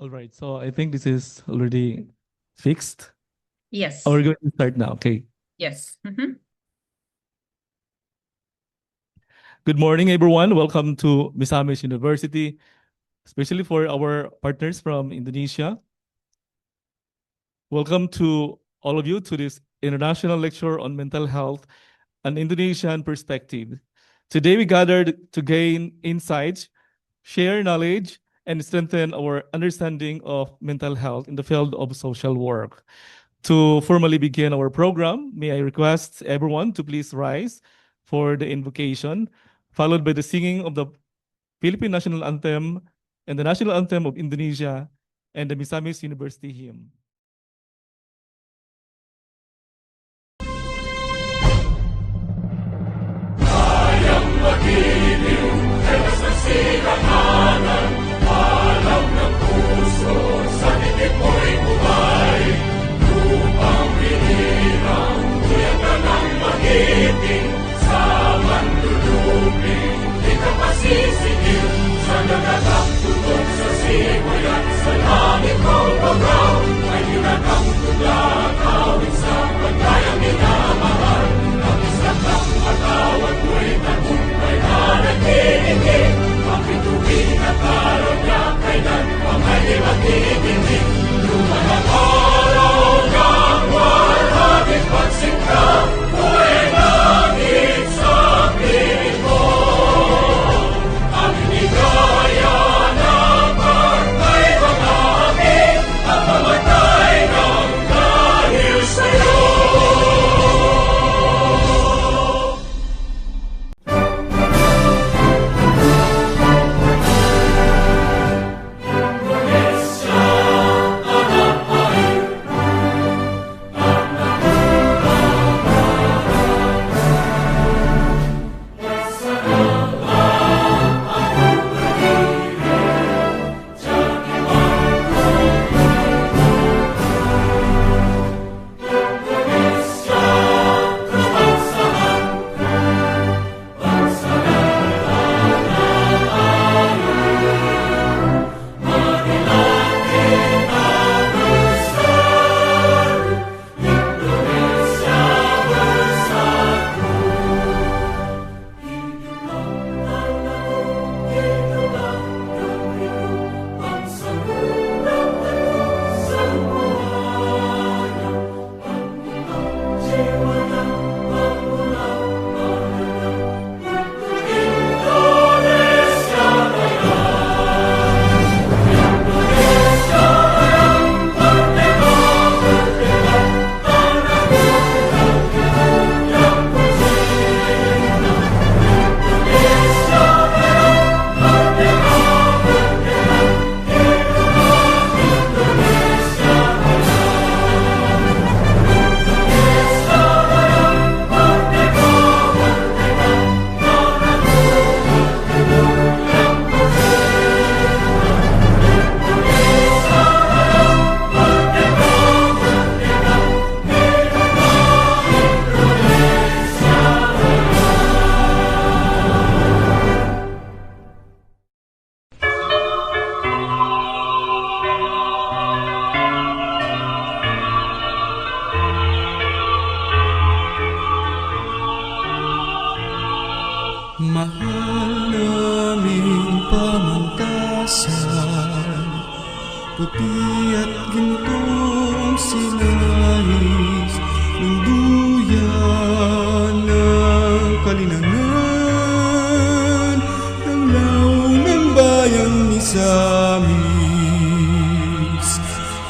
All right, so I think this is already fixed. Yes. We're going to start now. Okay. Yes. Good morning, everyone. Welcome to Misamis University, especially for our partners from Indonesia. Welcome to all of you to this international lecture on mental health, an Indonesian perspective. Today we gathered to gain insights, share knowledge, and strengthen our understanding of mental health in the field of social work. To formally begin our program, may I request everyone to please rise for the invocation, followed by the singing of the Philippine National Anthem and the National Anthem of Indonesia and the Misamis University hymn. Mahal naming pamantasan, puti at gintong sinahis, ng duyan ng kalinangan, ng law ng bayang Misamis,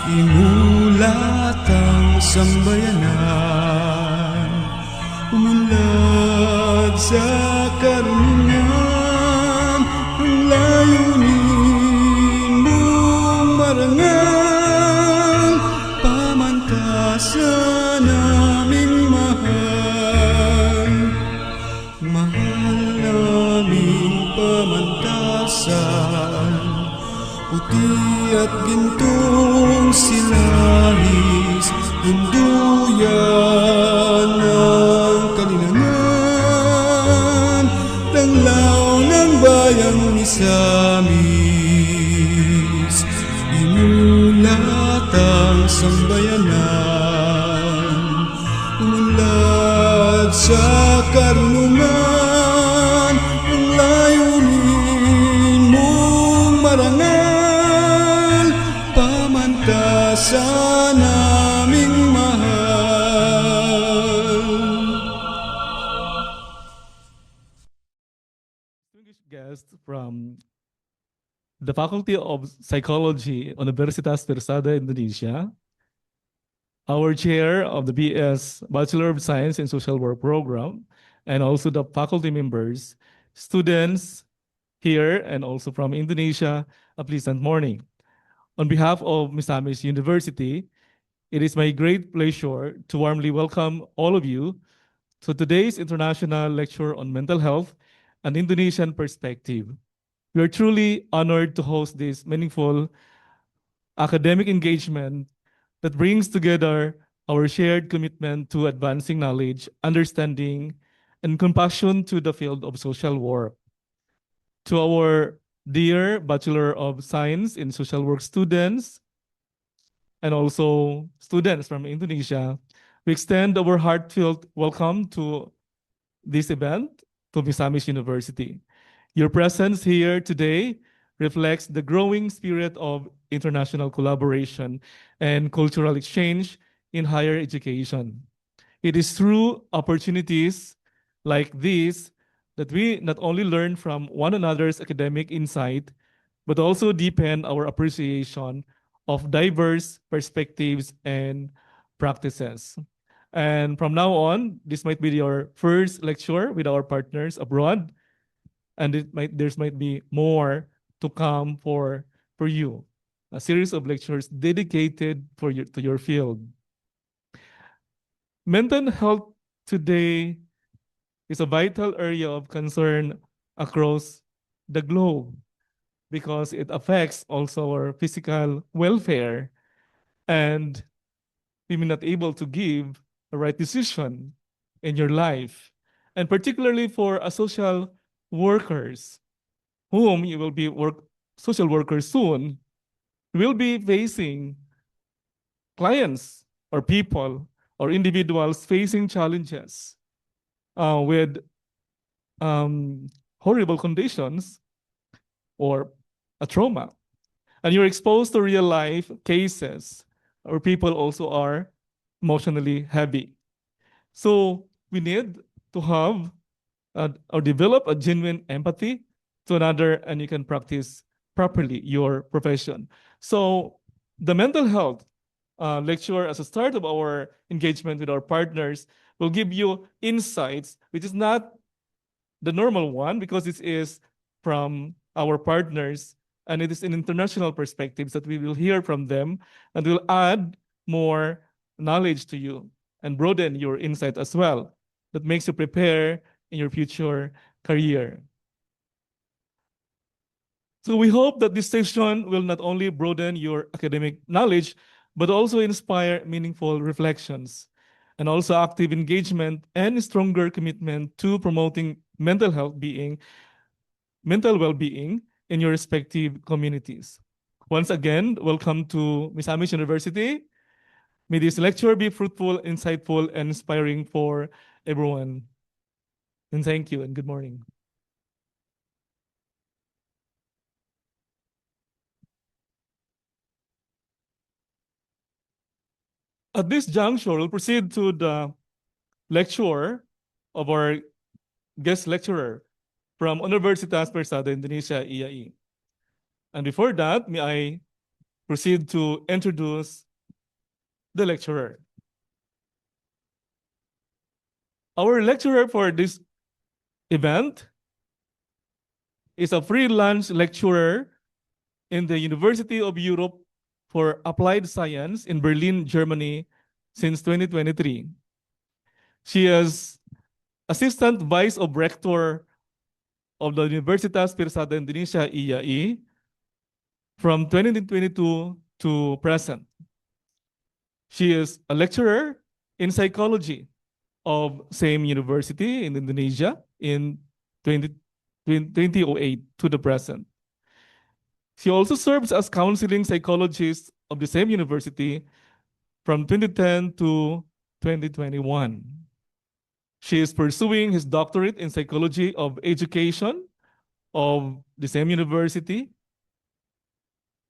imulat ang sambayanan, umunlad sa karunungan, ang layunin mong marangal, pamantasan naming mahal. Mahal naming pamantasan, puti at gintong silahis, yung duyan ng kalinangan, tanglaw ng bayang Misamis, batang sambayanan, umunlad sa karunungan, ang layunin mong marangal, pamantasan naming mahal. Distinguished guest from the Faculty of Psychology, Universitas Persada, Indonesia, our chair of the BS Bachelor of Science in Social Work program, and also the faculty members, students here, and also from Indonesia, a pleasant morning. On behalf of Misamis University, it is my great pleasure to warmly welcome all of you to today's international lecture on mental health, an Indonesian perspective. We are truly honored to host this meaningful academic engagement that brings together our shared commitment to advancing knowledge, understanding, and compassion to the field of social work. To our dear Bachelor of Science in Social Work students, and also students from Indonesia, we extend our heartfelt welcome to this event to Misamis University. Your presence here today reflects the growing spirit of international collaboration and cultural exchange in higher education. It is through opportunities like these that we not only learn from one another's academic insight, but also deepen our appreciation of diverse perspectives and practices. And from now on, this might be your first lecture with our partners abroad, and there might be more to come for you. A series of lectures dedicated to your field. Mental health today is a vital area of concern across the globe because it affects also our physical welfare, and we may not able to give a right decision in your life, and particularly for a social workers whom you will be social workers soon, will be facing clients or people or individuals facing challenges with horrible conditions or a trauma. And you're exposed to real life cases where people also are emotionally heavy. So we need to have or develop a genuine empathy to another, and you can practice properly your profession. So the mental health lecture as a start of our engagement with our partners will give you insights, which is not the normal one because this is from our partners and it is an international perspectives that we will hear from them and will add more knowledge to you and broaden your insight as well. That makes you prepare in your future career. So we hope that this session will not only broaden your academic knowledge, but also inspire meaningful reflections and also active engagement and stronger commitment to promoting mental well-being in your respective communities. Once again, welcome to Misamis University. May this lecture be fruitful, insightful, and inspiring for everyone. And thank you and good morning. At this juncture, we'll proceed to the lecture of our guest lecturer from Universitas Persada Indonesia, IAI. And before that, may I proceed to introduce the lecturer. Our lecturer for this event is a freelance lecturer in the University of Europe for Applied Science in Berlin, Germany since 2023. She is Assistant Vice of Rector of the Universitas Persada Indonesia, IAI, from 2022 to present. She is a lecturer in psychology of same university in Indonesia in 2008 to the present. She also serves as counseling psychologist of the same university from 2010 to 2021. She is pursuing his doctorate in psychology of education of the same university,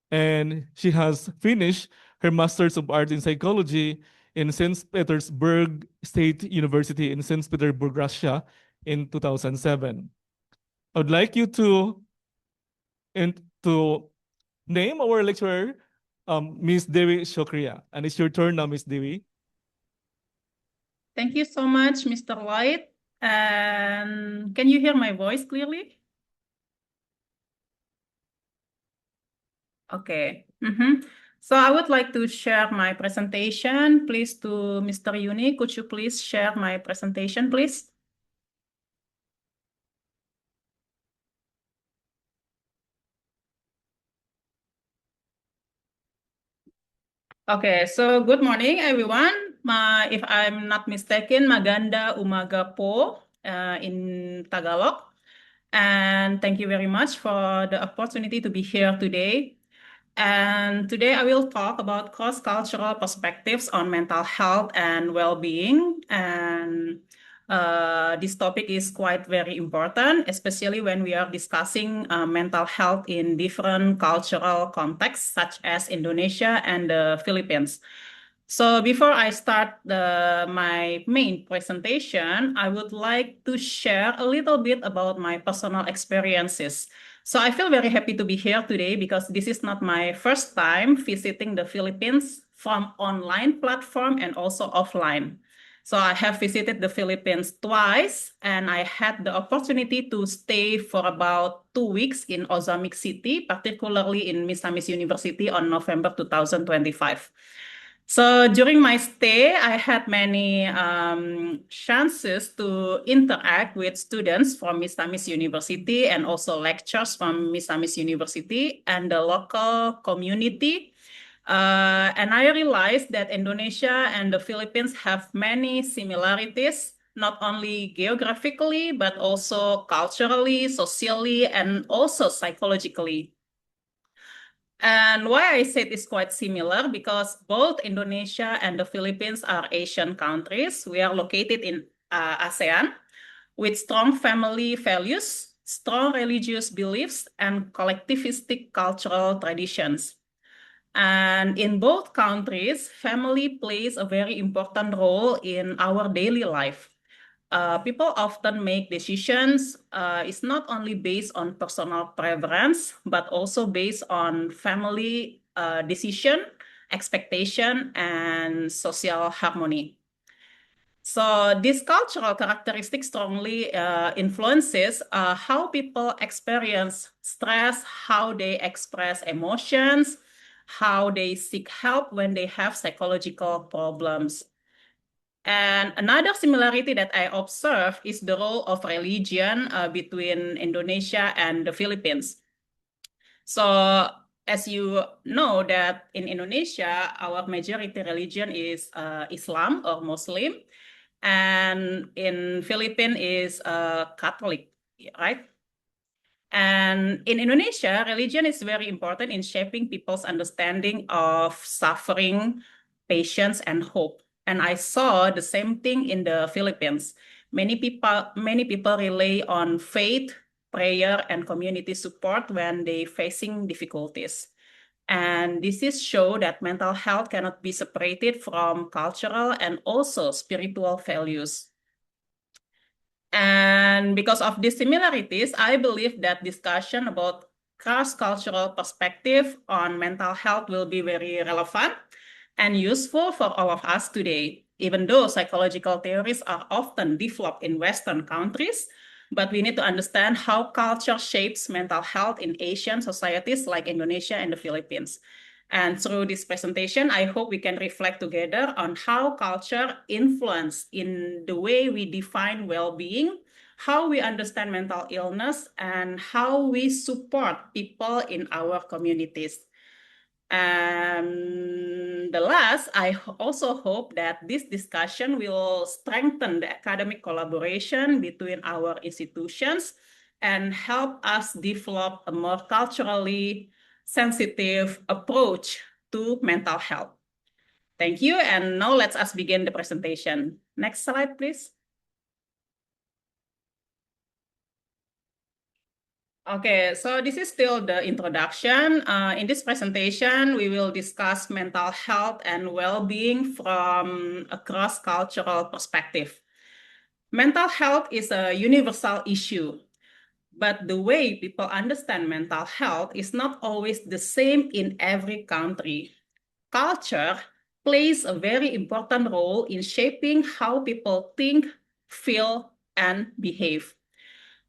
and she has finished her Master's of Arts in Psychology in St. Petersburg State University in St. Petersburg, Russia in 2007. I would like you to name our lecturer, Ms. Dewi Shokriya. And it's your turn now, Ms. Dewi. Thank you so much, Mr. White. And can you hear my voice clearly? Okay. So I would like to share my presentation. Please to Mr. Yuni, could you please share my presentation, please? Okay, so good morning, everyone. If I'm not mistaken, Maganda Umaga po in Tagalog. And thank you very much for the opportunity to be here today. And today I will talk about cross-cultural perspectives on mental health and well-being. And this topic is quite very important, especially when we are discussing mental health in different cultural contexts, such as Indonesia and the Philippines. So before I start my main presentation, I would like to share a little bit about my personal experiences. So I feel very happy to be here today because this is not my first time visiting the Philippines from online platform and also offline. So I have visited the Philippines twice, and I had the opportunity to stay for about 2 weeks in Ozamic City, particularly in Misamis University on November 2025. So during my stay, I had many chances to interact with students from Misamis University and also lectures from Misamis University and the local community. And I realized that Indonesia and the Philippines have many similarities, not only geographically, but also culturally, socially, and also psychologically. And why I said it's quite similar, because both Indonesia and the Philippines are Asian countries. We are located in ASEAN with strong family values, strong religious beliefs, and collectivistic cultural traditions. And in both countries, family plays a very important role in our daily life. People often make decisions. It's not only based on personal preference, but also based on family decision, expectation, and social harmony. So this cultural characteristic strongly influences how people experience stress, how they express emotions, how they seek help when they have psychological problems. And another similarity that I observe is the role of religion between Indonesia and the Philippines. So as you know that in Indonesia, our majority religion is Islam or Muslim. And in Philippines is Catholic, right? And in Indonesia, religion is very important in shaping people's understanding of suffering, patience, and hope. And I saw the same thing in the Philippines. Many people rely on faith, prayer, and community support when they facing difficulties. And this is show that mental health cannot be separated from cultural and also spiritual values. And because of these similarities, I believe that discussion about cross-cultural perspective on mental health will be very relevant and useful for all of us today. Even though psychological theories are often developed in Western countries, but we need to understand how culture shapes mental health in Asian societies like Indonesia and the Philippines. And through this presentation, I hope we can reflect together on how culture influences in the way we define well-being, how we understand mental illness, and how we support people in our communities. And the last, I also hope that this discussion will strengthen the academic collaboration between our institutions and help us develop a more culturally sensitive approach to mental health. Thank you, and now let us begin the presentation. Next slide, please. Okay, so this is still the introduction. In this presentation, we will discuss mental health and well-being from a cross-cultural perspective. Mental health is a universal issue, but the way people understand mental health is not always the same in every country. Culture plays a very important role in shaping how people think, feel, and behave.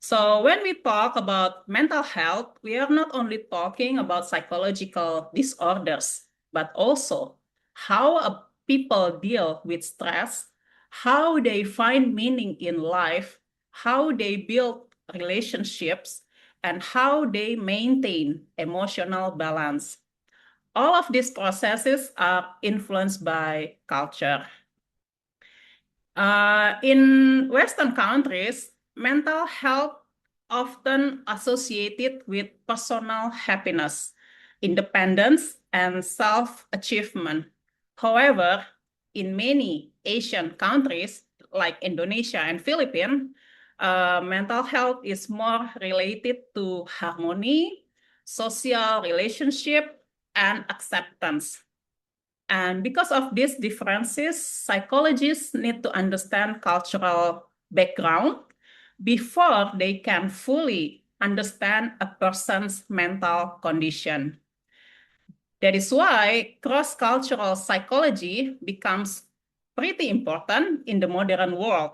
So when we talk about mental health, we are not only talking about psychological disorders, but also how people deal with stress, how they find meaning in life, how they build relationships, and how they maintain emotional balance. All of these processes are influenced by culture. In Western countries, mental health often associated with personal happiness, independence, and self-achievement. However, in many Asian countries like Indonesia and Philippines, mental health is more related to harmony, social relationship, and acceptance. And because of these differences, psychologists need to understand cultural background before they can fully understand a person's mental condition. That is why cross-cultural psychology becomes pretty important in the modern world,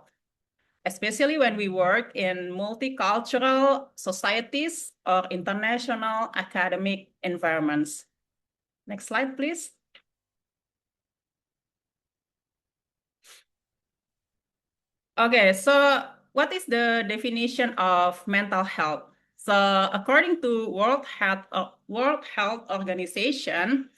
especially when we work in multicultural societies or international academic environments. Next slide, please. Okay, so what is the definition of mental health? So according to World Health Organization,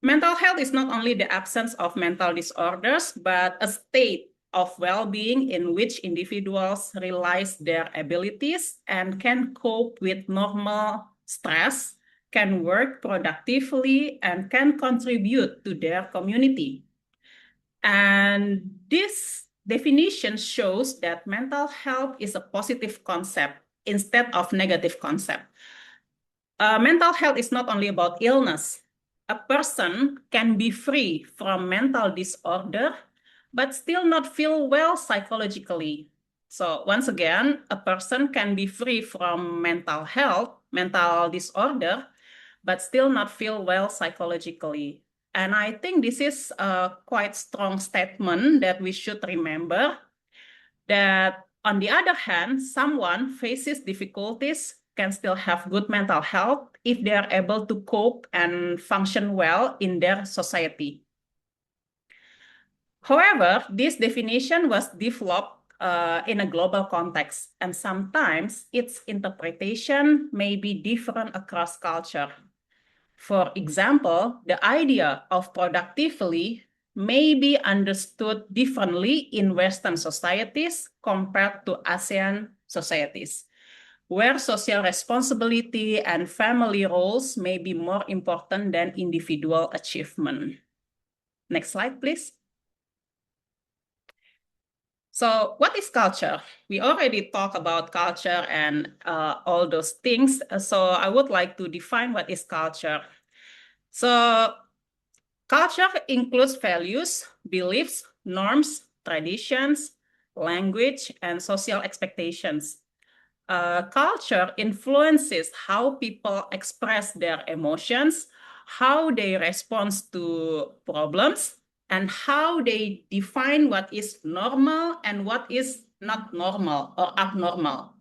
mental health is not only the absence of mental disorders, but a state of well-being in which individuals realize their abilities and can cope with normal stress, can work productively, and can contribute to their community. And this definition shows that mental health is a positive concept instead of negative concept. Mental health is not only about illness. A person can be free from mental disorder, but still not feel well psychologically. So once again, a person can be free from mental disorder, but still not feel well psychologically. And I think this is a quite strong statement that we should remember, that on the other hand, someone faces difficulties can still have good mental health if they are able to cope and function well in their society. However, this definition was developed in a global context, and sometimes its interpretation may be different across culture. For example, the idea of productively may be understood differently in Western societies compared to ASEAN societies, where social responsibility and family roles may be more important than individual achievement. Next slide, please. So what is culture? We already talked about culture and all those things. So I would like to define what is culture. So culture includes values, beliefs, norms, traditions, language, and social expectations. Culture influences how people express their emotions, how they respond to problems, and how they define what is normal and what is not normal or abnormal.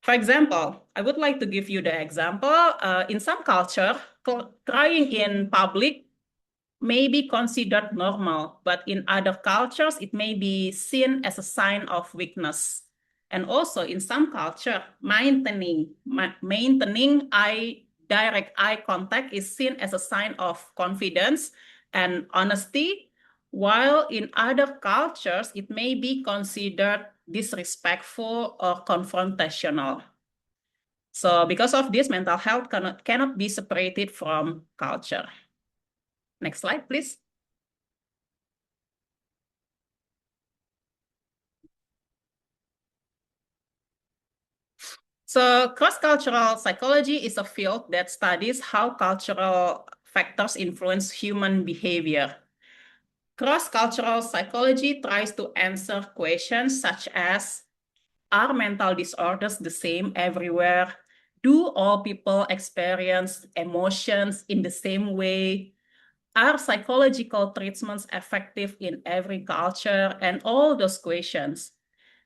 For example, I would like to give you the example. In some culture, crying in public may be considered normal, but in other cultures, it may be seen as a sign of weakness. And also in some culture, maintaining direct eye contact is seen as a sign of confidence and honesty, while in other cultures, it may be considered disrespectful or confrontational. So because of this, mental health cannot be separated from culture. Next slide, please. So cross-cultural psychology is a field that studies how cultural factors influence human behavior. Cross-cultural psychology tries to answer questions such as, are mental disorders the same everywhere? Do all people experience emotions in the same way? Are psychological treatments effective in every culture? And all those questions.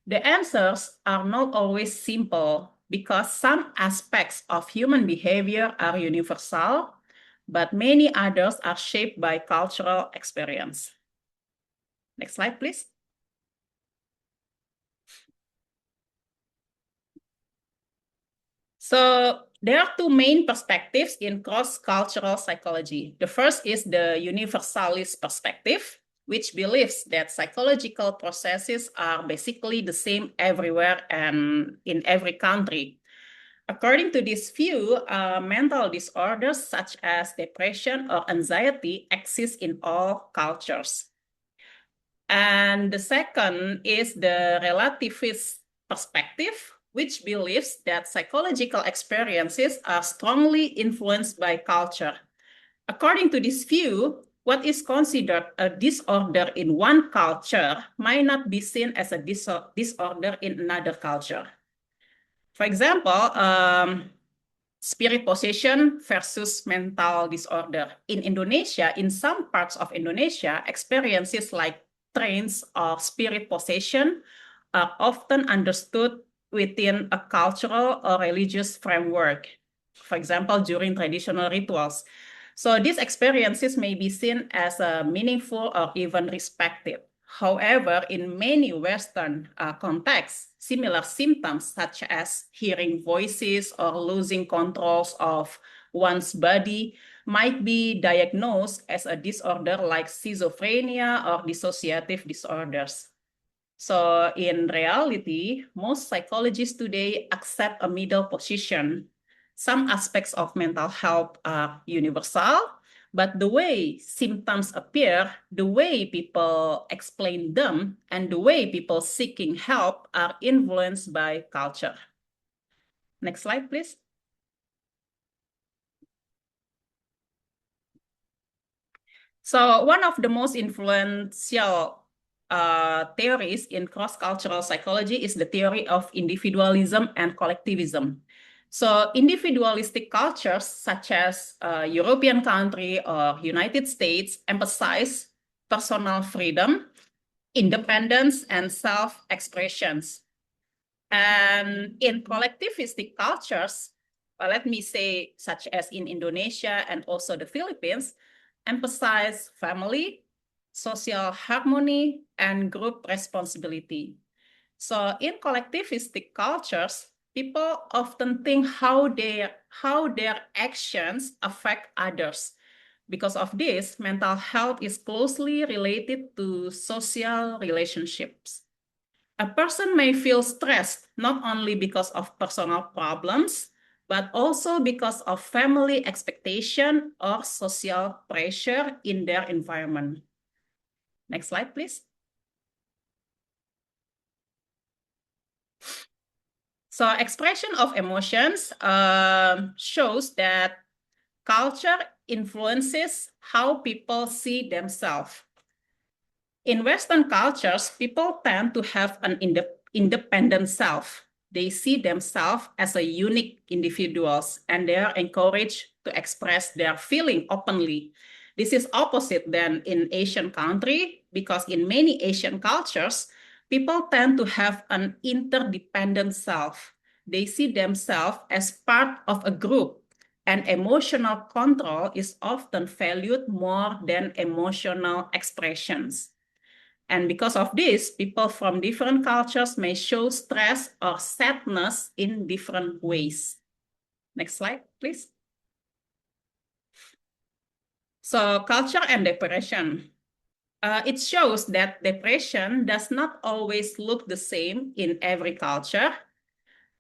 The answers are not always simple because some aspects of human behavior are universal, but many others are shaped by cultural experience. Next slide, please. So there are two main perspectives in cross-cultural psychology. The first is the universalist perspective, which believes that psychological processes are basically the same everywhere and in every country. According to this view, mental disorders such as depression or anxiety exist in all cultures. And the second is the relativist perspective, which believes that psychological experiences are strongly influenced by culture. According to this view, what is considered a disorder in one culture might not be seen as a disorder in another culture. For example, spirit possession versus mental disorder. In Indonesia, in some parts of Indonesia, experiences like trance or spirit possession are often understood within a cultural or religious framework. For example, during traditional rituals. So these experiences may be seen as meaningful or even respected. However, in many Western contexts, similar symptoms such as hearing voices or losing controls of one's body might be diagnosed as a disorder like schizophrenia or dissociative disorders. So in reality, most psychologists today accept a middle position. Some aspects of mental health are universal, but the way symptoms appear, the way people explain them, and the way people seeking help are influenced by culture. Next slide, please. So one of the most influential theories in cross-cultural psychology is the theory of individualism and collectivism. So individualistic cultures such as European country or United States emphasize personal freedom, independence, and self-expressions. And in collectivistic cultures, let me say such as in Indonesia and also the Philippines, emphasize family, social harmony, and group responsibility. So in collectivistic cultures, people often think how their actions affect others. Because of this, mental health is closely related to social relationships. A person may feel stressed not only because of personal problems, but also because of family expectation or social pressure in their environment. Next slide, please. So expression of emotions shows that culture influences how people see themselves. In Western cultures, people tend to have an independent self. They see themselves as a unique individuals and they are encouraged to express their feeling openly. This is opposite than in Asian country because in many Asian cultures, people tend to have an interdependent self. They see themselves as part of a group and emotional control is often valued more than emotional expressions. And because of this, people from different cultures may show stress or sadness in different ways. Next slide, please. So culture and depression. It shows that depression does not always look the same in every culture.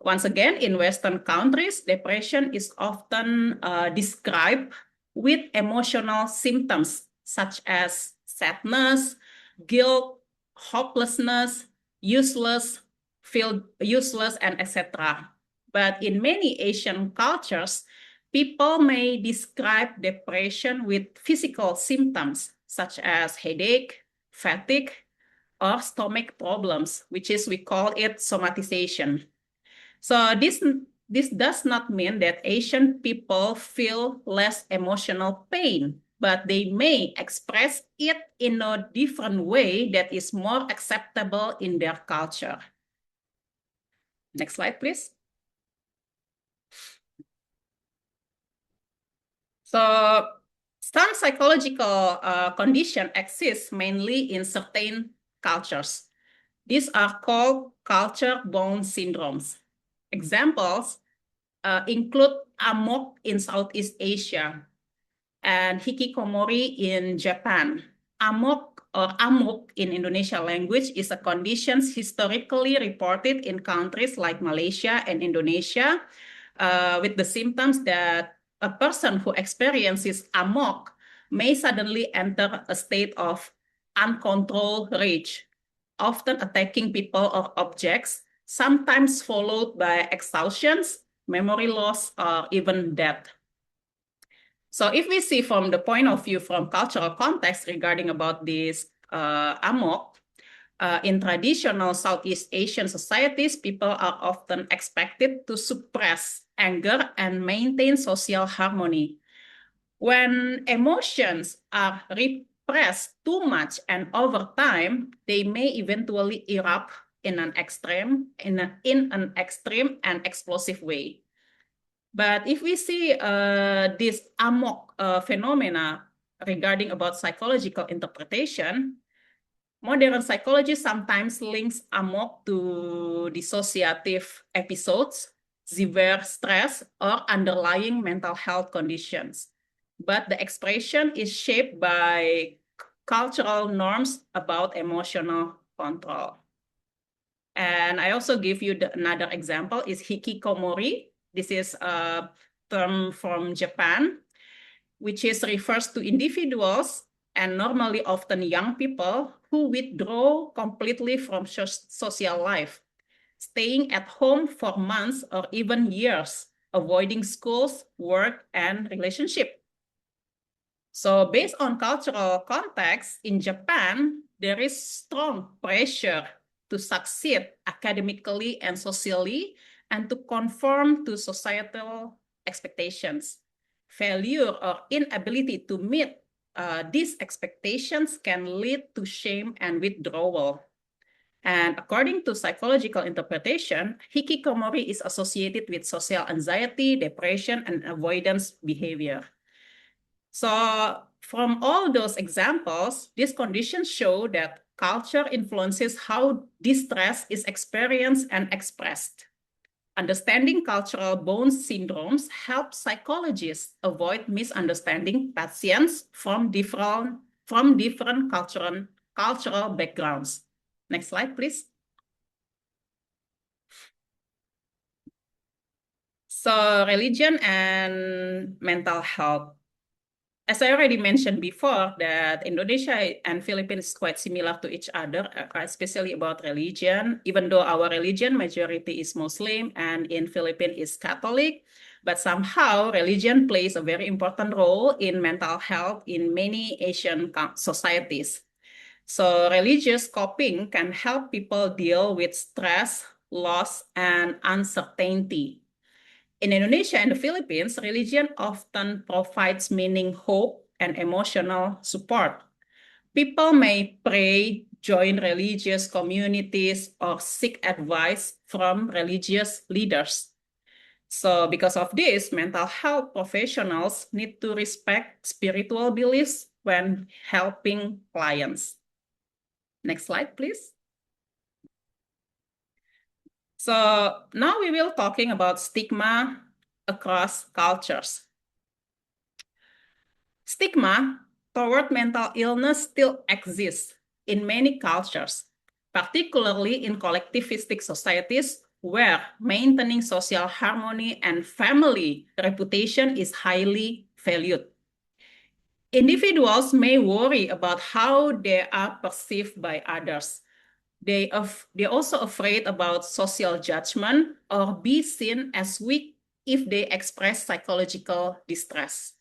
Once again, in Western countries, depression is often described with emotional symptoms such as sadness, guilt, hopelessness, useless, feel useless, and etc. But in many Asian cultures, people may describe depression with physical symptoms such as headache, fatigue, or stomach problems, which is we call it somatization. So this does not mean that Asian people feel less emotional pain, but they may express it in a different way that is more acceptable in their culture. Next slide, please. So some psychological conditions exist mainly in certain cultures. These are called culture-bound syndromes. Examples include amok in Southeast Asia and hikikomori in Japan. Amok or amok in Indonesian language is a condition historically reported in countries like Malaysia and Indonesia with the symptoms that a person who experiences amok may suddenly enter a state of uncontrolled rage, often attacking people or objects, sometimes followed by exhaustions, memory loss, or even death. So if we see from the point of view from cultural context regarding about this amok, in traditional Southeast Asian societies, people are often expected to suppress anger and maintain social harmony. When emotions are repressed too much and over time, they may eventually erupt in an extreme and explosive way. But if we see this amok phenomena regarding about psychological interpretation, modern psychology sometimes links amok to dissociative episodes, severe stress, or underlying mental health conditions. But the expression is shaped by cultural norms about emotional control. And I also give you another example is hikikomori. This is a term from Japan, which refers to individuals and normally often young people who withdraw completely from social life, staying at home for months or even years, avoiding schools, work, and relationship. So based on cultural context, in Japan, there is strong pressure to succeed academically and socially and to conform to societal expectations. Failure or inability to meet these expectations can lead to shame and withdrawal. And according to psychological interpretation, hikikomori is associated with social anxiety, depression, and avoidance behavior. So from all those examples, these conditions show that culture influences how distress is experienced and expressed. Understanding cultural bound syndromes helps psychologists avoid misunderstanding patients from different cultural backgrounds. Next slide, please. So religion and mental health. As I already mentioned before, that Indonesia and Philippines is quite similar to each other, especially about religion, even though our religion majority is Muslim and in Philippines is Catholic, but somehow religion plays a very important role in mental health in many Asian societies. So religious coping can help people deal with stress, loss, and uncertainty. In Indonesia and the Philippines, religion often provides meaning, hope, and emotional support. People may pray, join religious communities, or seek advice from religious leaders. So because of this, mental health professionals need to respect spiritual beliefs when helping clients. Next slide, please. So now we will talking about stigma across cultures. Stigma toward mental illness still exists in many cultures, particularly in collectivistic societies where maintaining social harmony and family reputation is highly valued. Individuals may worry about how they are perceived by others. They're also afraid about social judgment or be seen as weak if they express psychological distress.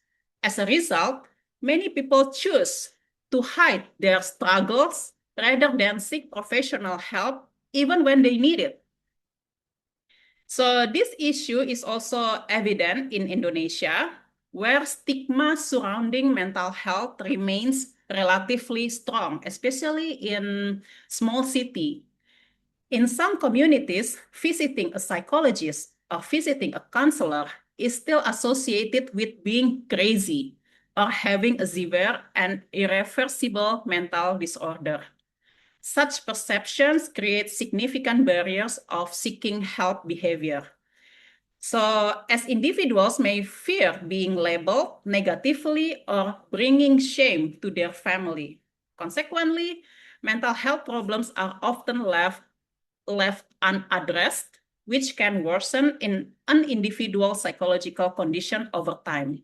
As a result, many people choose to hide their struggles rather than seek professional help even when they need it. So this issue is also evident in Indonesia, where stigma surrounding mental health remains relatively strong, especially in small city. In some communities, visiting a psychologist or visiting a counselor is still associated with being crazy or having a severe and irreversible mental disorder. Such perceptions create significant barriers of seeking help behavior. So, as individuals may fear being labeled negatively or bringing shame to their family. Consequently, mental health problems are often left unaddressed, which can worsen in an individual's psychological condition over time.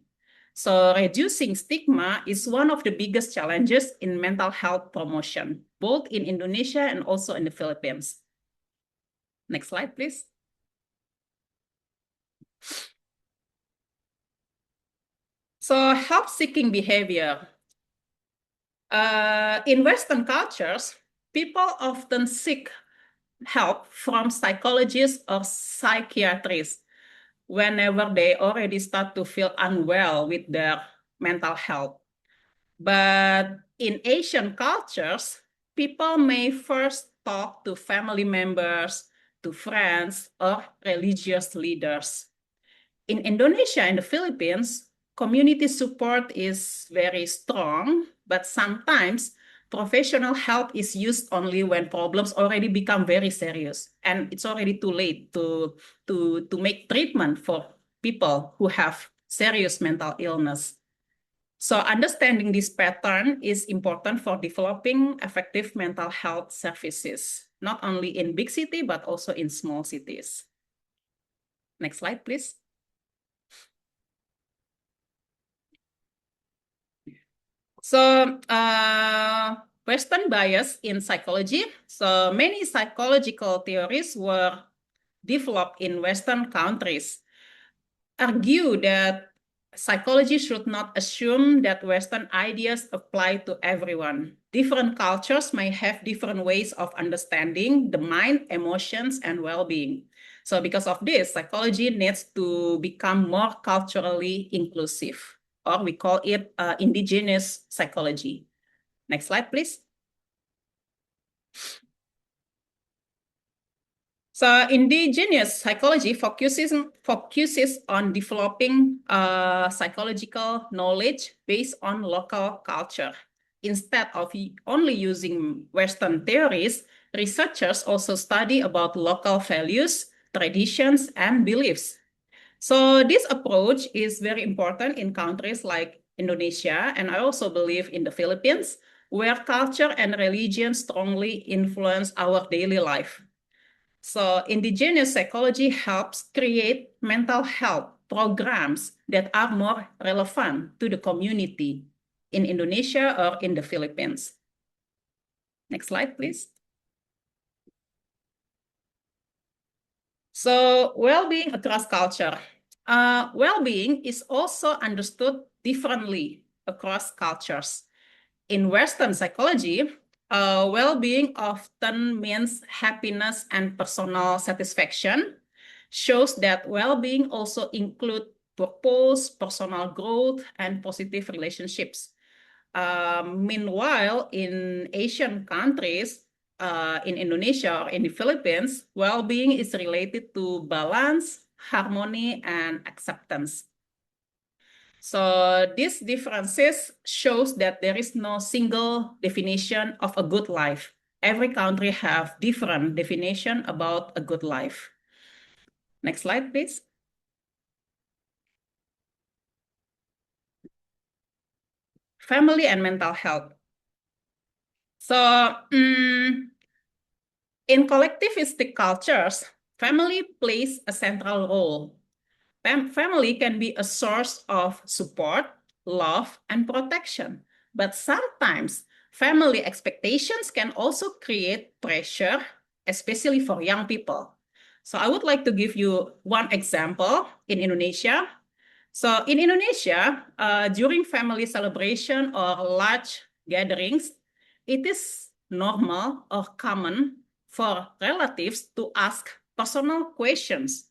So reducing stigma is one of the biggest challenges in mental health promotion, both in Indonesia and also in the Philippines. Next slide, please. So help-seeking behavior. In Western cultures, people often seek help from psychologists or psychiatrists whenever they already start to feel unwell with their mental health. But in Asian cultures, people may first talk to family members, to friends, or religious leaders. In Indonesia and the Philippines, community support is very strong, but sometimes professional help is used only when problems already become very serious and it's already too late to make treatment for people who have serious mental illness. So understanding this pattern is important for developing effective mental health services, not only in big city, but also in small cities. Next slide, please. So Western bias in psychology. So many psychological theories were developed in Western countries, argue that psychology should not assume that Western ideas apply to everyone. Different cultures may have different ways of understanding the mind, emotions, and well-being. So because of this, psychology needs to become more culturally inclusive, or we call it indigenous psychology. Next slide, please. So indigenous psychology focuses on developing psychological knowledge based on local culture. Instead of only using Western theories, researchers also study about local values, traditions, and beliefs. So this approach is very important in countries like Indonesia, and I also believe in the Philippines, where culture and religion strongly influence our daily life. So indigenous psychology helps create mental health programs that are more relevant to the community in Indonesia or in the Philippines. Next slide, please. So well-being across culture. Well-being is also understood differently across cultures. In Western psychology, well-being often means happiness and personal satisfaction, shows that well-being also includes purpose, personal growth, and positive relationships. Meanwhile, in Asian countries, in Indonesia or in the Philippines, well-being is related to balance, harmony, and acceptance. So these differences shows that there is no single definition of a good life. Every country have different definition about a good life. Next slide, please. Family and mental health. So in collectivistic cultures, family plays a central role. Family can be a source of support, love, and protection. But sometimes family expectations can also create pressure, especially for young people. So I would like to give you one example in Indonesia. So in Indonesia, during family celebration or large gatherings, it is normal or common for relatives to ask personal questions.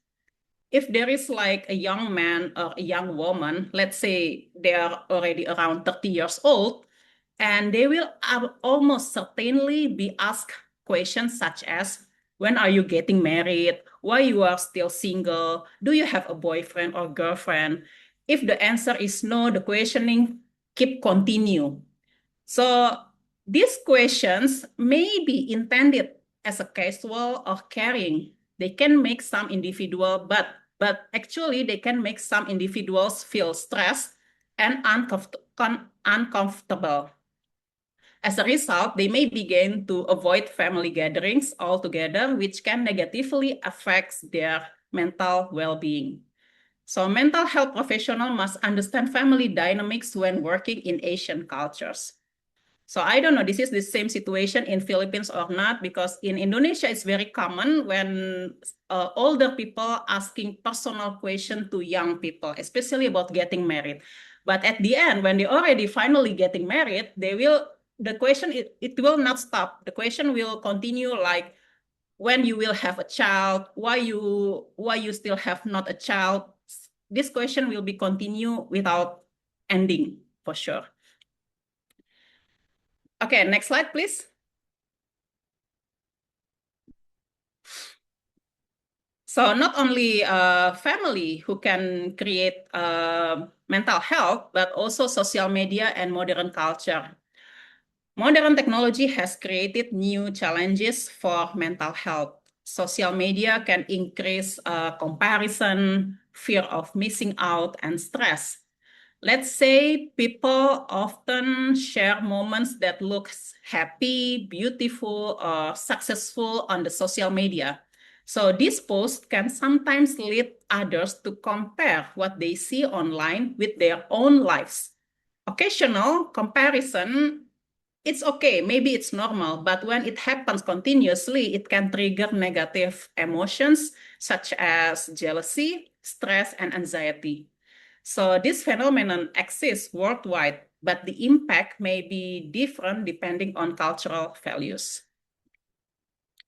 If there is like a young man or a young woman, let's say they are already around 30 years old, and they will almost certainly be asked questions such as, when are you getting married? Why you are still single? Do you have a boyfriend or girlfriend? If the answer is no, the questioning continue. So these questions may be intended as a casual or caring. They can make some individual, but actually they can make some individuals feel stressed and uncomfortable. As a result, they may begin to avoid family gatherings altogether, which can negatively affect their mental well-being. So mental health professionals must understand family dynamics when working in Asian cultures. So I don't know, this is the same situation in Philippines or not, because in Indonesia, it's very common when older people asking personal questions to young people, especially about getting married. But at the end, when they already finally getting married, the question, it will not stop. The question will continue like, when you will have a child, why you still have not a child. This question will be continue without ending, for sure. Okay, next slide, please. So not only family who can create mental health, but also social media and modern culture. Modern technology has created new challenges for mental health. Social media can increase comparison, fear of missing out, and stress. Let's say people often share moments that look happy, beautiful, or successful on the social media. So these posts can sometimes lead others to compare what they see online with their own lives. Occasional comparison, it's okay, maybe it's normal, but when it happens continuously, it can trigger negative emotions such as jealousy, stress, and anxiety. So this phenomenon exists worldwide, but the impact may be different depending on cultural values.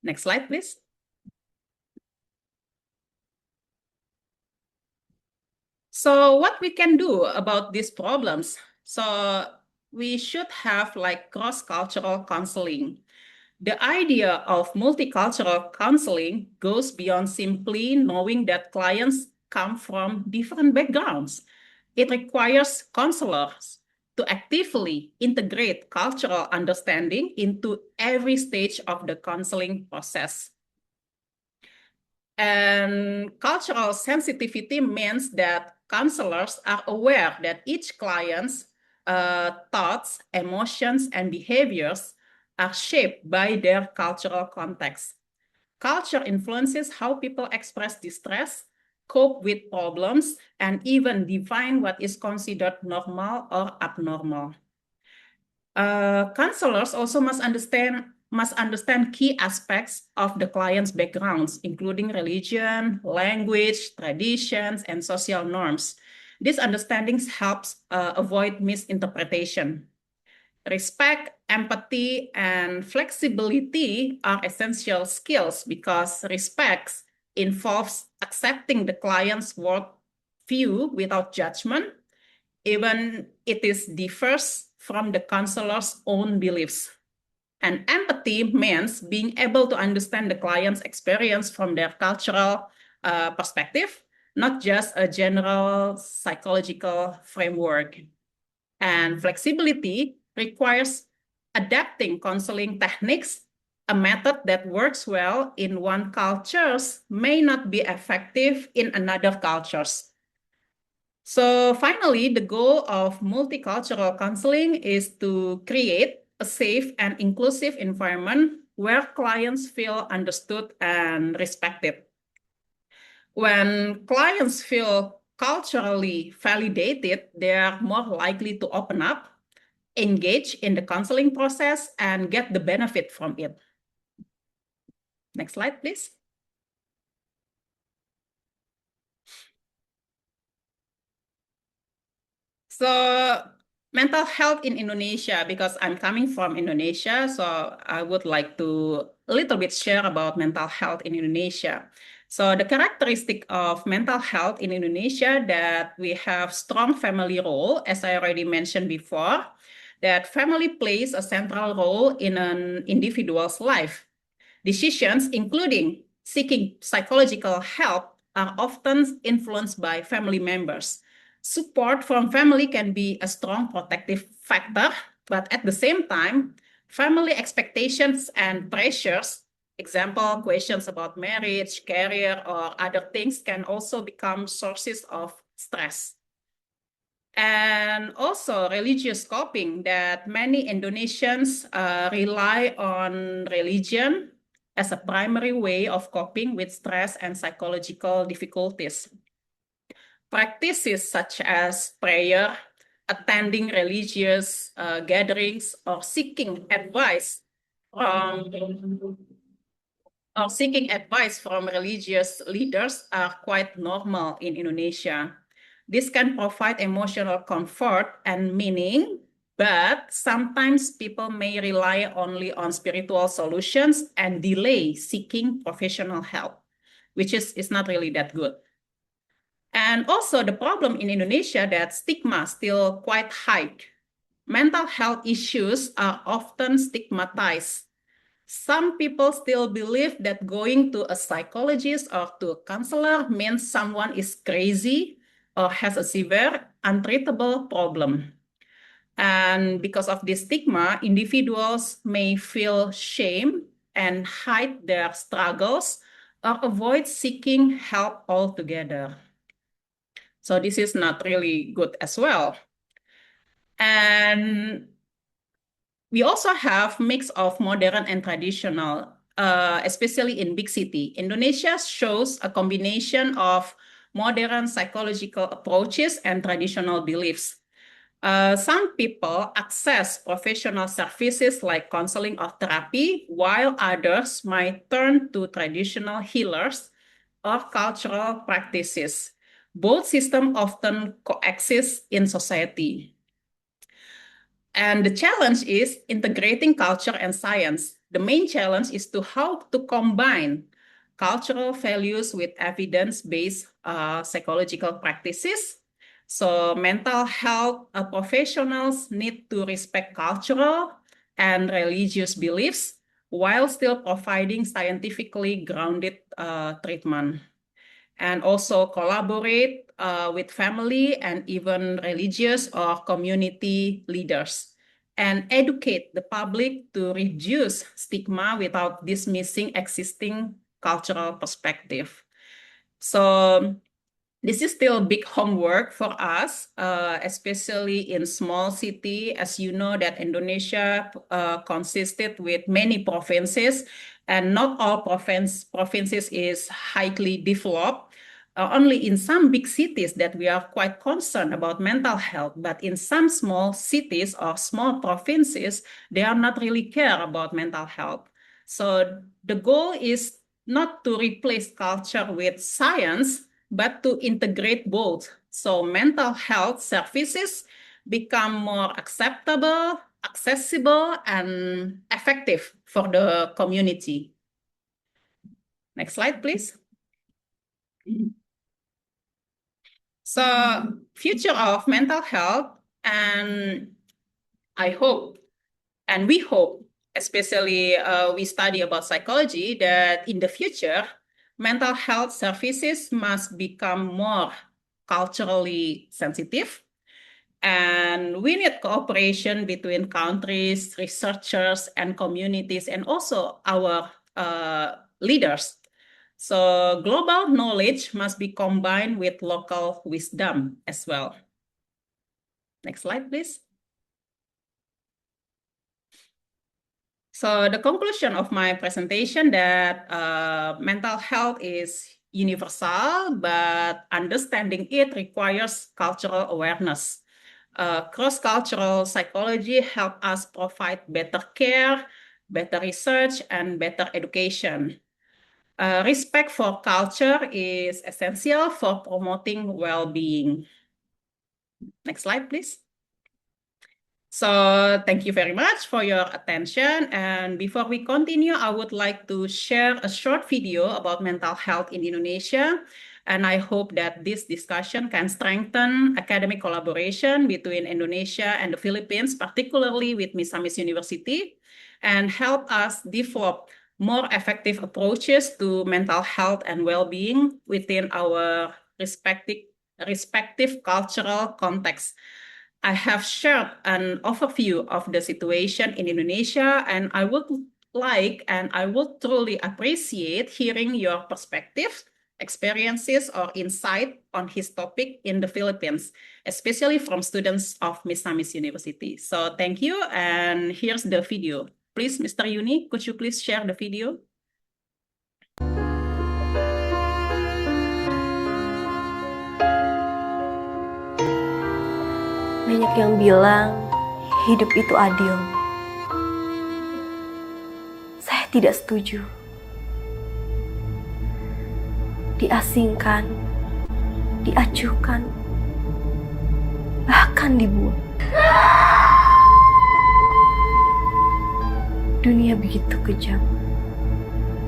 Next slide, please. So what we can do about these problems? So we should have like cross-cultural counseling. The idea of multicultural counseling goes beyond simply knowing that clients come from different backgrounds. It requires counselors to actively integrate cultural understanding into every stage of the counseling process. And cultural sensitivity means that counselors are aware that each client's thoughts, emotions, and behaviors are shaped by their cultural context. Culture influences how people express distress, cope with problems, and even define what is considered normal or abnormal. Counselors also must understand key aspects of the client's backgrounds, including religion, language, traditions, and social norms. This understanding helps avoid misinterpretation. Respect, empathy, and flexibility are essential skills because respect involves accepting the client's worldview without judgment, even it is differs from the counselor's own beliefs. And empathy means being able to understand the client's experience from their cultural perspective, not just a general psychological framework. And flexibility requires adapting counseling techniques. A method that works well in one culture may not be effective in another cultures. So finally, the goal of multicultural counseling is to create a safe and inclusive environment where clients feel understood and respected. When clients feel culturally validated, they are more likely to open up, engage in the counseling process, and get the benefit from it. Next slide, please. So mental health in Indonesia, because I'm coming from Indonesia, so I would like to a little bit share about mental health in Indonesia. So the characteristic of mental health in Indonesia that we have strong family role, as I already mentioned before, that family plays a central role in an individual's life. Decisions, including seeking psychological help, are often influenced by family members. Support from family can be a strong protective factor, but at the same time, family expectations and pressures, example, questions about marriage, career, or other things, can also become sources of stress. And also religious coping, that many Indonesians rely on religion as a primary way of coping with stress and psychological difficulties. Practices such as prayer, attending religious gatherings, or seeking advice from religious leaders are quite normal in Indonesia. This can provide emotional comfort and meaning, but sometimes people may rely only on spiritual solutions and delay seeking professional help, which is not really that good. And also the problem in Indonesia that stigma still quite high. Mental health issues are often stigmatized. Some people still believe that going to a psychologist or to a counselor means someone is crazy or has a severe, untreatable problem. And because of this stigma, individuals may feel shame and hide their struggles or avoid seeking help altogether. So this is not really good as well. And we also have mix of modern and traditional, especially in big city. Indonesia shows a combination of modern psychological approaches and traditional beliefs. Some people access professional services like counseling or therapy, while others might turn to traditional healers or cultural practices. Both systems often coexist in society. And the challenge is integrating culture and science. The main challenge is to how to combine cultural values with evidence-based psychological practices. So mental health professionals need to respect cultural and religious beliefs while still providing scientifically grounded treatment. And also collaborate with family and even religious or community leaders, and educate the public to reduce stigma without dismissing existing cultural perspective. So this is still big homework for us, especially in small city. As you know, that Indonesia consisted with many provinces, and not all provinces is highly developed. Only in some big cities that we are quite concerned about mental health, but in some small cities or small provinces, they are not really care about mental health. So the goal is not to replace culture with science, but to integrate both. So mental health services become more acceptable, accessible, and effective for the community. Next slide, please. So future of mental health, and I hope, and we hope, especially we study about psychology, that in the future, mental health services must become more culturally sensitive. And we need cooperation between countries, researchers, and communities, and also our leaders. So global knowledge must be combined with local wisdom as well. Next slide, please. So the conclusion of my presentation that mental health is universal, but understanding it requires cultural awareness. Cross-cultural psychology help us provide better care, better research, and better education. Respect for culture is essential for promoting well-being. Next slide, please. So thank you very much for your attention. And before we continue, I would like to share a short video about mental health in Indonesia. And I hope that this discussion can strengthen academic collaboration between Indonesia and the Philippines, particularly with Misamis University, and help us develop more effective approaches to mental health and well-being within our respective cultural context. I have shared an overview of the situation in Indonesia, and I would truly appreciate hearing your perspectives, experiences, or insight on his topic in the Philippines, especially from students of Misamis University. So thank you, and here's the video. Please, Mr. Yuni, could you please share the video? Banyak yang bilang hidup itu adil. Saya tidak setuju. Diasingkan, diacuhkan, bahkan dibuang. Dunia begitu kejam.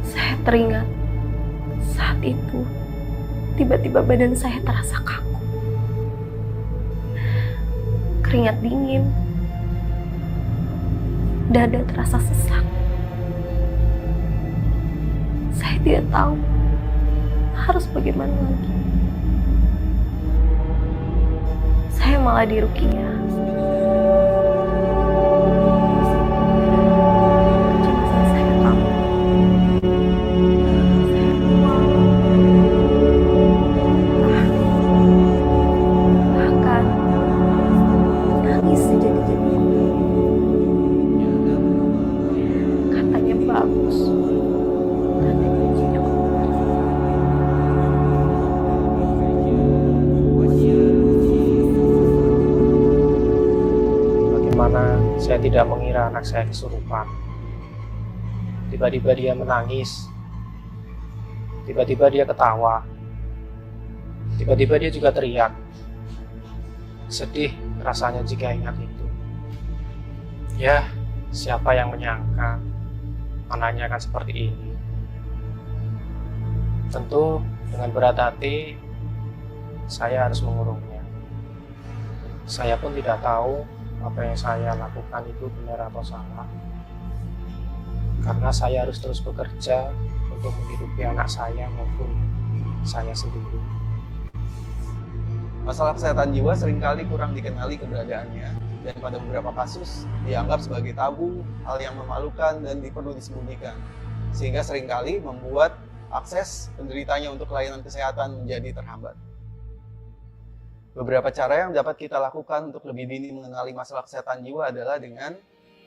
Saya teringat saat itu tiba-tiba badan saya terasa kaku. Keringat dingin, dada terasa sesak. Saya tidak tahu harus bagaimana lagi. Saya malah diruqyah. Kecemasan saya kambuh. Saya mual. Bahkan nangis sejadi-jadinya. Katanya bagus. Katanya ujinya keluar. Bagaimana saya tidak mengira anak saya kesurupan. Tiba-tiba dia menangis. Tiba-tiba dia ketawa. Tiba-tiba dia juga teriak. Sedih rasanya jika ingat itu. Ya, siapa yang menyangka anaknya akan seperti ini. Tentu dengan berat hati saya harus mengurungnya. Saya pun tidak tahu apa yang saya lakukan itu benar atau salah. Karena saya harus terus bekerja untuk menghidupi anak saya maupun saya sendiri. Masalah kesehatan jiwa seringkali kurang dikenali keberadaannya, dan pada beberapa kasus dianggap sebagai tabu, hal yang memalukan dan perlu disembunyikan, sehingga seringkali membuat akses penderitanya untuk layanan kesehatan menjadi terhambat. Beberapa cara yang dapat kita lakukan untuk lebih dini mengenali masalah kesehatan jiwa adalah dengan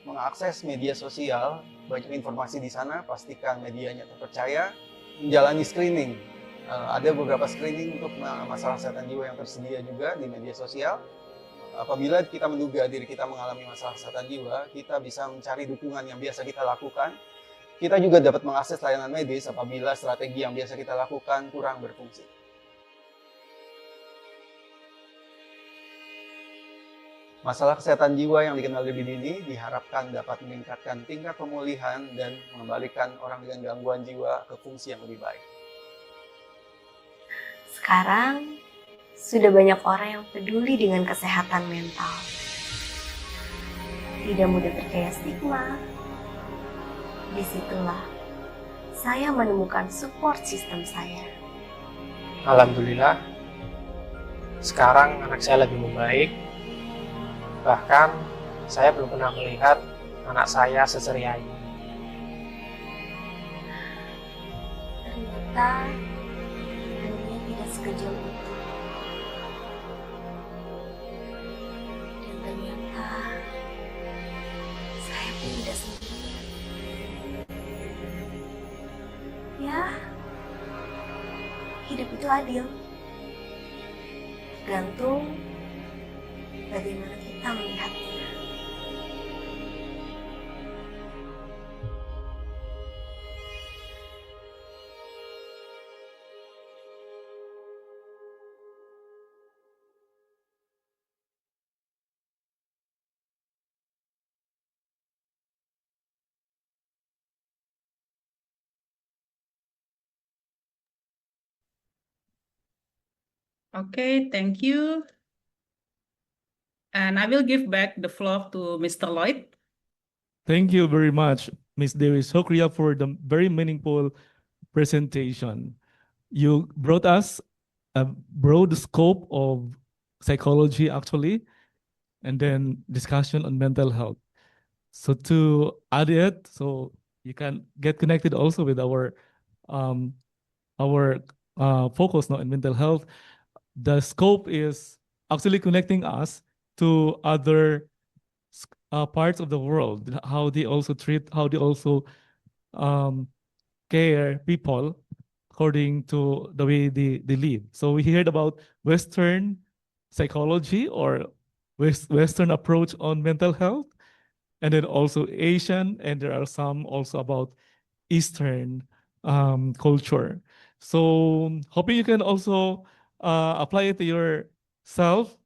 mengakses media sosial, banyak informasi di sana, pastikan medianya terpercaya, menjalani screening. Ada beberapa screening untuk masalah kesehatan jiwa yang tersedia juga di media sosial. Apabila kita menduga diri kita mengalami masalah kesehatan jiwa, kita bisa mencari dukungan yang biasa kita lakukan. Kita juga dapat mengakses layanan medis apabila strategi yang biasa kita lakukan kurang berfungsi. Masalah kesehatan jiwa yang dikenal lebih dini diharapkan dapat meningkatkan tingkat pemulihan dan mengembalikan orang dengan gangguan jiwa ke fungsi yang lebih baik. Sekarang sudah banyak orang yang peduli dengan kesehatan mental. Tidak mudah percaya stigma. Disitulah saya menemukan support system saya. Alhamdulillah, sekarang anak saya lebih membaik. Bahkan saya belum pernah melihat anak saya seceria ini. Ternyata dunia tidak sekejam itu. Dan ternyata saya pun tidak sendirian. Ya, hidup itu adil. Tergantung bagaimana kita melihatnya. Okay, thank you. And I will give back the floor to Mr. Lloyd. Thank you very much, Ms. Dewi Sokria, for the very meaningful presentation. You brought us a broad scope of psychology, actually, and then discussion on mental health. So to add it, so you can get connected also with our focus now in mental health. The scope is actually connecting us to other parts of the world, how they also treat, how they also care people according to the way they live. So we heard about Western psychology or Western approach on mental health, and then also Asian, and there are some also about Eastern culture. So hoping you can also apply it to yourself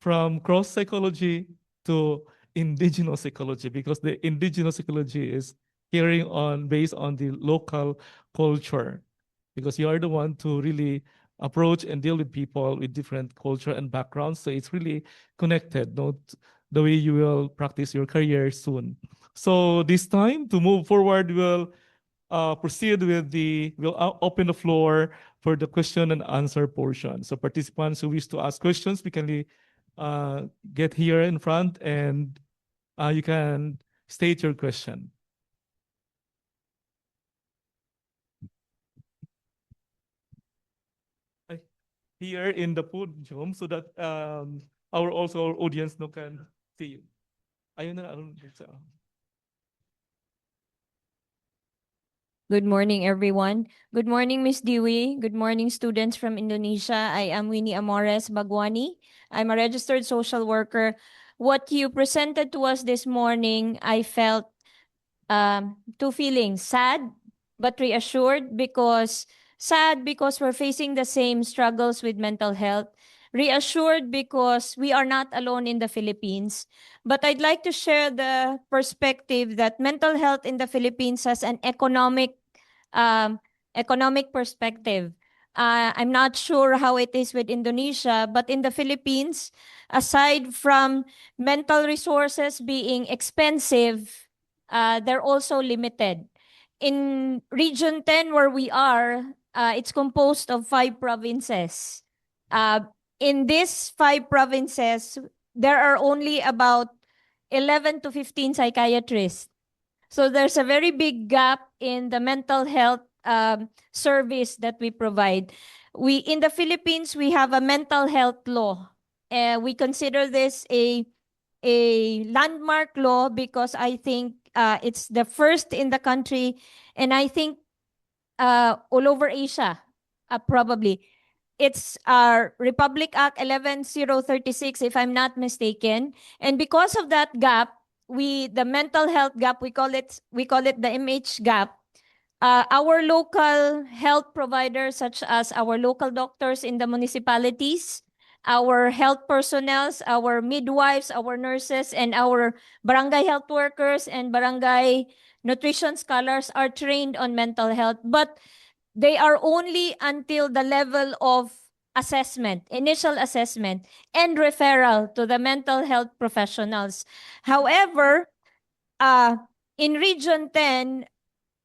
from cross psychology to indigenous psychology, because the indigenous psychology is hearing on based on the local culture, because you are the one to really approach and deal with people with different culture and backgrounds. So it's really connected, not the way you will practice your career soon. So this time to move forward, we'll proceed with we'll open the floor for the question and answer portion. So participants who wish to ask questions, we can get here in front, and you can state your question. Here in the podium, so that our audience can see you. Ayun na, Good morning, everyone. Good morning, Ms. Dewey. Good morning, students from Indonesia. I am Winnie Amores Bagwani. I'm a registered social worker. What you presented to us this morning, I felt two feelings: sad but reassured, because sad because we're facing the same struggles with mental health. Reassured because we are not alone in the Philippines. But I'd like to share the perspective that mental health in the Philippines has an economic perspective. I'm not sure how it is with Indonesia, but in the Philippines, aside from mental resources being expensive, they're also limited. In Region 10, where we are, it's composed of 5 provinces. In these 5 provinces, there are only about 11 to 15 psychiatrists. So there's a very big gap in the mental health service that we provide. In the Philippines, we have a mental health law. We consider this a landmark law because I think it's the first in the country, and I think all over Asia, probably. It's Republic Act 11036, if I'm not mistaken. And because of that gap, the mental health gap, we call it the MH gap. Our local health providers, such as our local doctors in the municipalities, our health personnel, our midwives, our nurses, and our barangay health workers and barangay nutrition scholars are trained on mental health, but they are only until the level of assessment, initial assessment, and referral to the mental health professionals. However, in Region 10,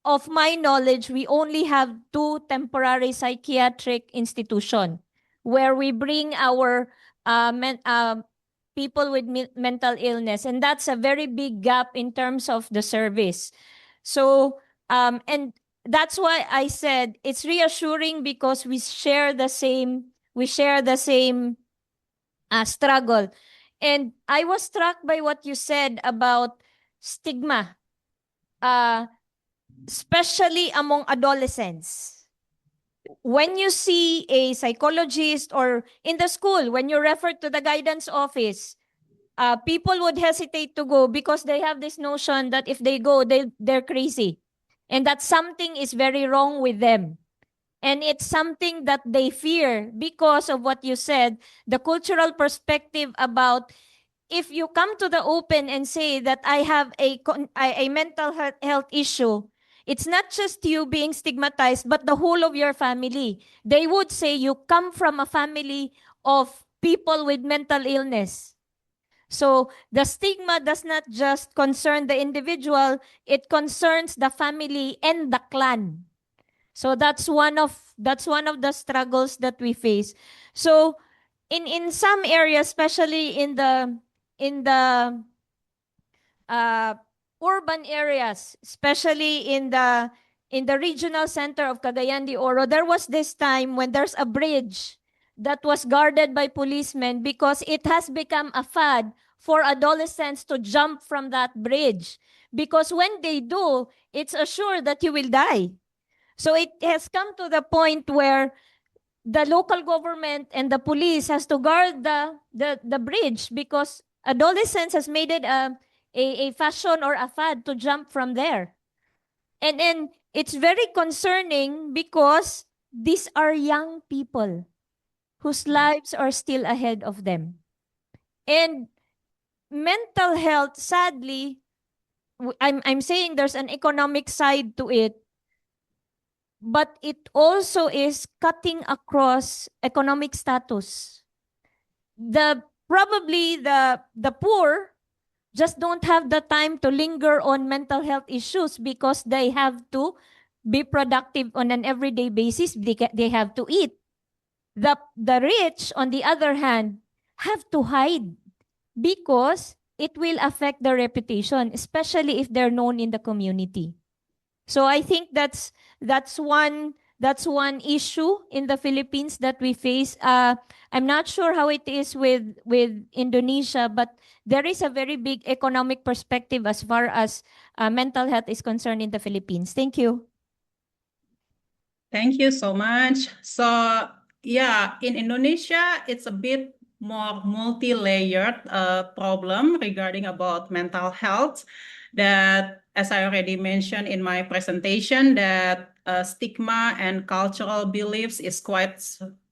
of my knowledge, we only have 2 temporary psychiatric institutions where we bring our people with mental illness, and that's a very big gap in terms of the service. So, and that's why I said it's reassuring because we share the same struggle. And I was struck by what you said about stigma, especially among adolescents. when you see a psychologist or in the school, when you refer to the guidance office, people would hesitate to go because they have this notion that if they go, they're crazy. And that something is very wrong with them. And it's something that they fear because of what you said, the cultural perspective about if you come to the open and say that I have a mental health issue, it's not just you being stigmatized, but the whole of your family. They would say you come from a family of people with mental illness. So the stigma does not just concern the individual, it concerns the family and the clan. So that's one of the struggles that we face. So in some areas, especially in the urban areas, especially in the regional center of Cagayan de Oro, there was this time when there's a bridge that was guarded by policemen because it has become a fad for adolescents to jump from that bridge. Because when they do, it's assured that you will die. So it has come to the point where the local government and the police has to guard the bridge because adolescents has made it a fashion or a fad to jump from there. And then it's very concerning because these are young people whose lives are still ahead of them. And mental health, sadly, I'm saying there's an economic side to it, but it also is cutting across economic status. Probably the poor just don't have the time to linger on mental health issues because they have to be productive on an everyday basis. They have to eat. The rich, on the other hand, have to hide because it will affect their reputation, especially if they're known in the community. So I think that's one issue in the Philippines that we face. I'm not sure how it is with Indonesia, but there is a very big economic perspective as far as mental health is concerned in the Philippines. Thank you. Thank you so much. So yeah, in Indonesia, it's a bit more multi-layered problem regarding about mental health that, as I already mentioned in my presentation, that stigma and cultural beliefs is quite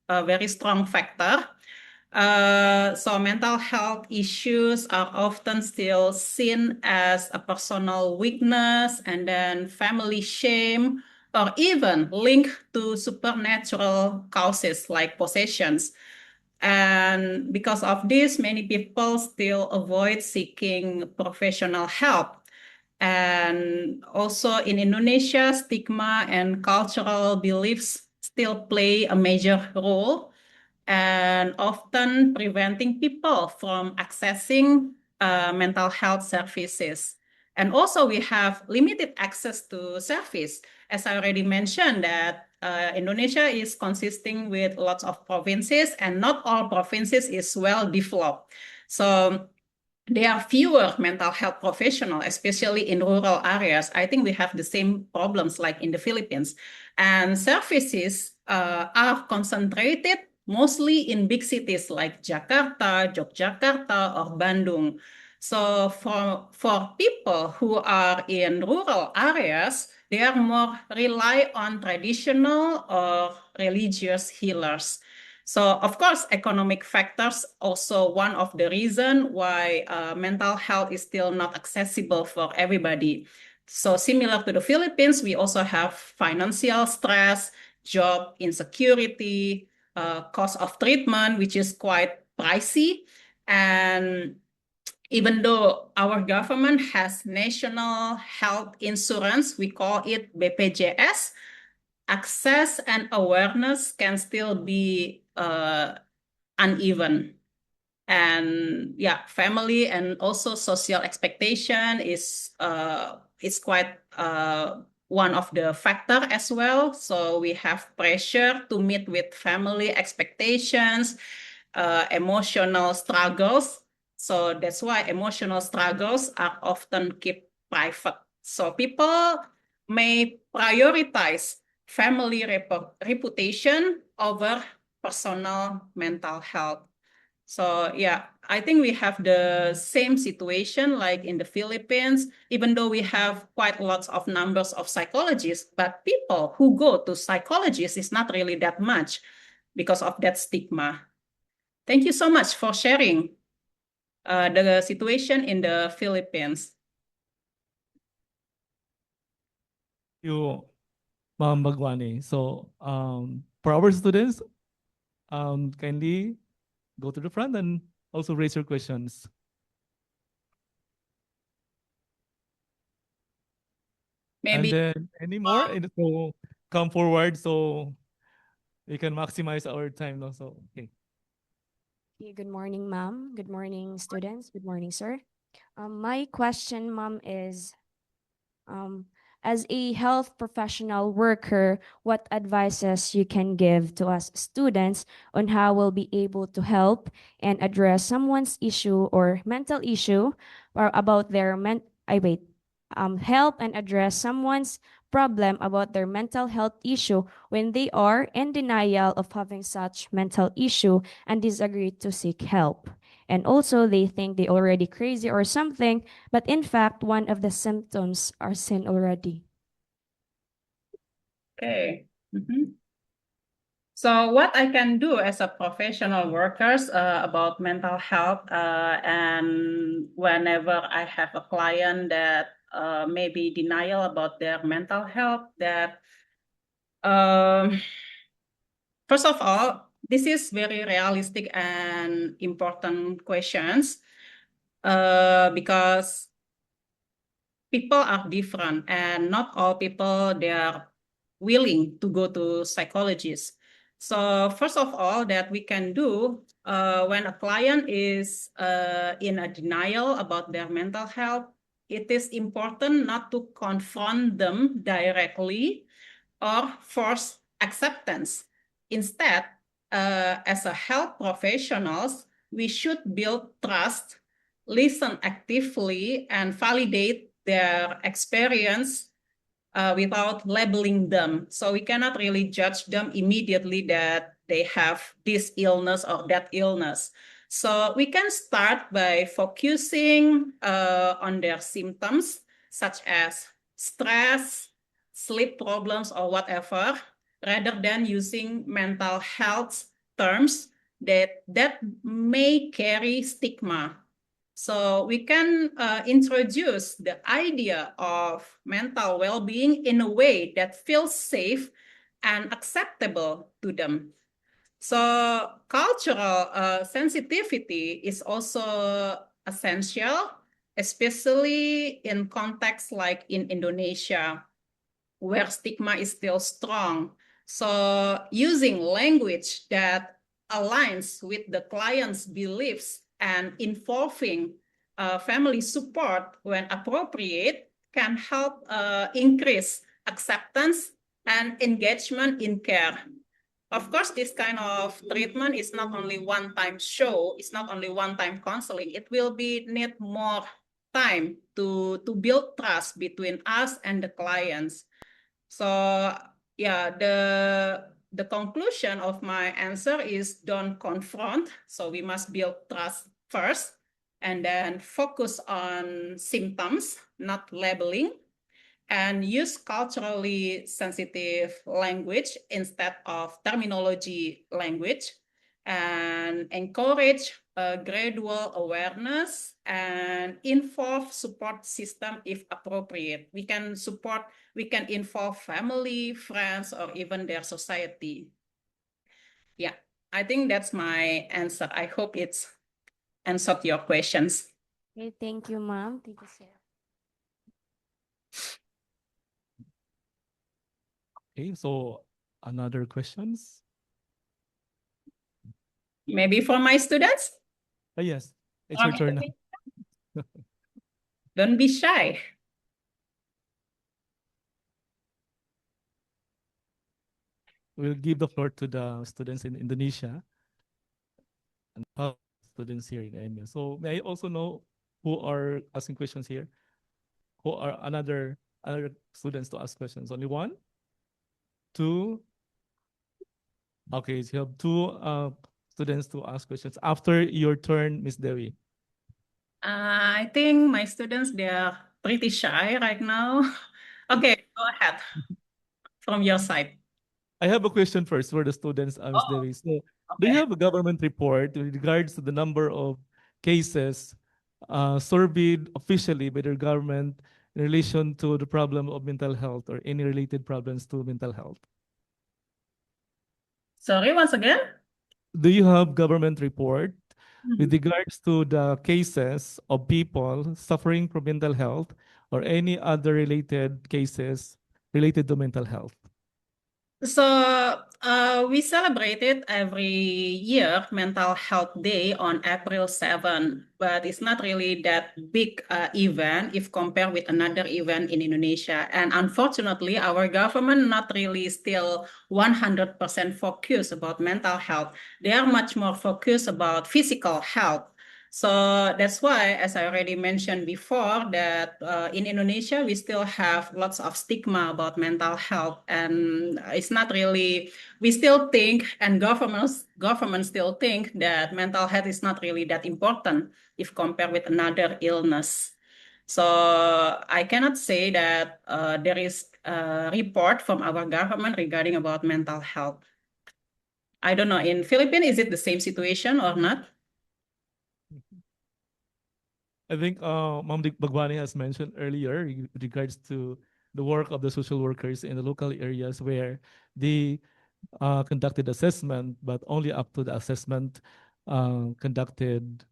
a very strong factor. So mental health issues are often still seen as a personal weakness and then family shame, or even linked to supernatural causes like possessions. And because of this, many people still avoid seeking professional help. And also in Indonesia, stigma and cultural beliefs still play a major role and often preventing people from accessing mental health services. And also we have limited access to service. As I already mentioned that Indonesia is consisting with lots of provinces and not all provinces is well developed. So there are fewer mental health professionals, especially in rural areas. I think we have the same problems like in the Philippines. And services are concentrated mostly in big cities like Jakarta, Yogyakarta, or Bandung. So for people who are in rural areas, they are more rely on traditional or religious healers. So of course, economic factors also one of the reason why mental health is still not accessible for everybody. So similar to the Philippines, we also have financial stress, job insecurity, cost of treatment, which is quite pricey. And even though our government has national health insurance, we call it BPJS, access and awareness can still be uneven. And yeah, family and also social expectation is quite one of the factor as well. So we have pressure to meet with family expectations, emotional struggles. So that's why emotional struggles are often kept private. So people may prioritize family reputation over personal mental health. So yeah, I think we have the same situation like in the Philippines, even though we have quite lots of numbers of psychologists, but people who go to psychologists is not really that much because of that stigma. Thank you so much for sharing the situation in the Philippines. You, Ma'am Bagwani. So, for our students, kindly go to the front and also raise your questions. And Maybe then any more, and so come forward so we can maximize our time. No? So, okay. Okay, good morning, ma'am. Good morning, students. Good morning, sir. My question, ma'am, is as a health professional worker, what advices you can give to us students on how we'll be able to help and address someone's issue or mental issue or about their help and address someone's problem about their mental health issue when they are in denial of having such mental issue and disagree to seek help. And also they think they already crazy or something, but in fact, one of the symptoms are seen already. okay. So what I can do as a professional workers about mental health and whenever I have a client that maybe denial about their mental health, that first of all, this is very realistic and important questions because people are different and not all people they are willing to go to psychologists. So first of all, that we can do when a client is in a denial about their mental health, it is important not to confront them directly or force acceptance. Instead, as a health professionals, we should build trust, listen actively, and validate their experience without labeling them. So we cannot really judge them immediately that they have this illness or that illness. So we can start by focusing on their symptoms, such as stress, sleep problems, or whatever, rather than using mental health terms that may carry stigma. So we can introduce the idea of mental well-being in a way that feels safe and acceptable to them. So cultural sensitivity is also essential, especially in contexts like in Indonesia, where stigma is still strong. So using language that aligns with the client's beliefs and involving family support when appropriate can help increase acceptance and engagement in care. Of course, this kind of treatment is not only one-time show, it's not only one-time counseling. It will need more time to build trust between us and the clients. So yeah, the conclusion of my answer is don't confront. So we must build trust first and then focus on symptoms, not labeling, and use culturally sensitive language instead of terminology language, and encourage gradual awareness and involve support system if appropriate. We can involve family, friends, or even their society. Yeah, I think that's my answer. I hope it's answered your questions. Okay, thank you, ma'am. Thank you, sir. Okay, so another questions? Maybe for my students? Yes, it's your turn now. Don't be shy. We'll give the floor to the students in Indonesia and students here in EMU. So may I also know who are asking questions here? Who are another students to ask questions? Only one? two. Okay, so you have two students to ask questions. After your turn, Miss Dewi. I think my students, they are pretty shy right now. Okay, go ahead from your side. I have a question first for the students, Ms. Oh, Devi. So, do you okay. have a government report with regards to the number of cases surveyed officially by the government in relation to the problem of mental health or any related problems to mental health? Sorry, once again. Do you have government report Mhm. with regards to the cases of people suffering from mental health or any other related cases related to mental health? So we celebrated every year Mental Health Day on April 7, but it's not really that big event if compared with another event in Indonesia. And unfortunately, our government not really still 100% focused about mental health. They are much more focused about physical health. So that's why, as I already mentioned before, that in Indonesia, we still have lots of stigma about mental health. And it's not really, we still think, and governments still think that mental health is not really that important if compared with another illness. So I cannot say that there is a report from our government regarding about mental health. I don't know, in Philippines, is it the same situation or not? I think Ma'am Bagwani has mentioned earlier with regards to the work of the social workers in the local areas where they conducted assessment, but only up to the assessment conducted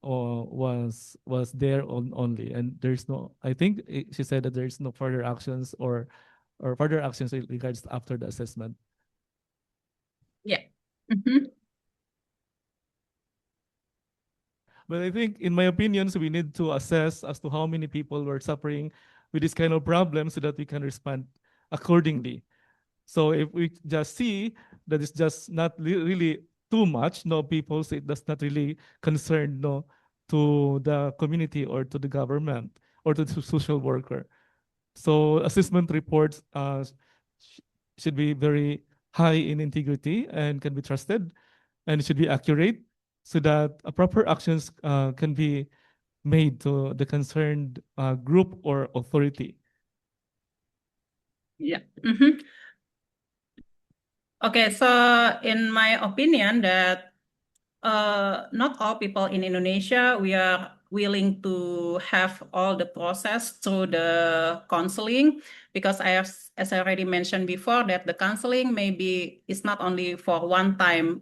or was there on only, and there's no. I think she said that there's no further actions or further actions in regards to after the assessment. Yeah. Mhm. But I think, in my opinion, we need to assess as to how many people were suffering with this kind of problem so that we can respond accordingly. So if we just see that it's just not really too much, no people say that's not really concerned, no, to the community or to the government or to the social worker. So assessment reports should be very high in integrity and can be trusted, and it should be accurate so that proper actions can be made to the concerned group or authority. Yeah. Okay, so in my opinion that not all people in Indonesia, we are willing to have all the process through the counseling, because as I already mentioned before, that the counseling maybe is not only for one time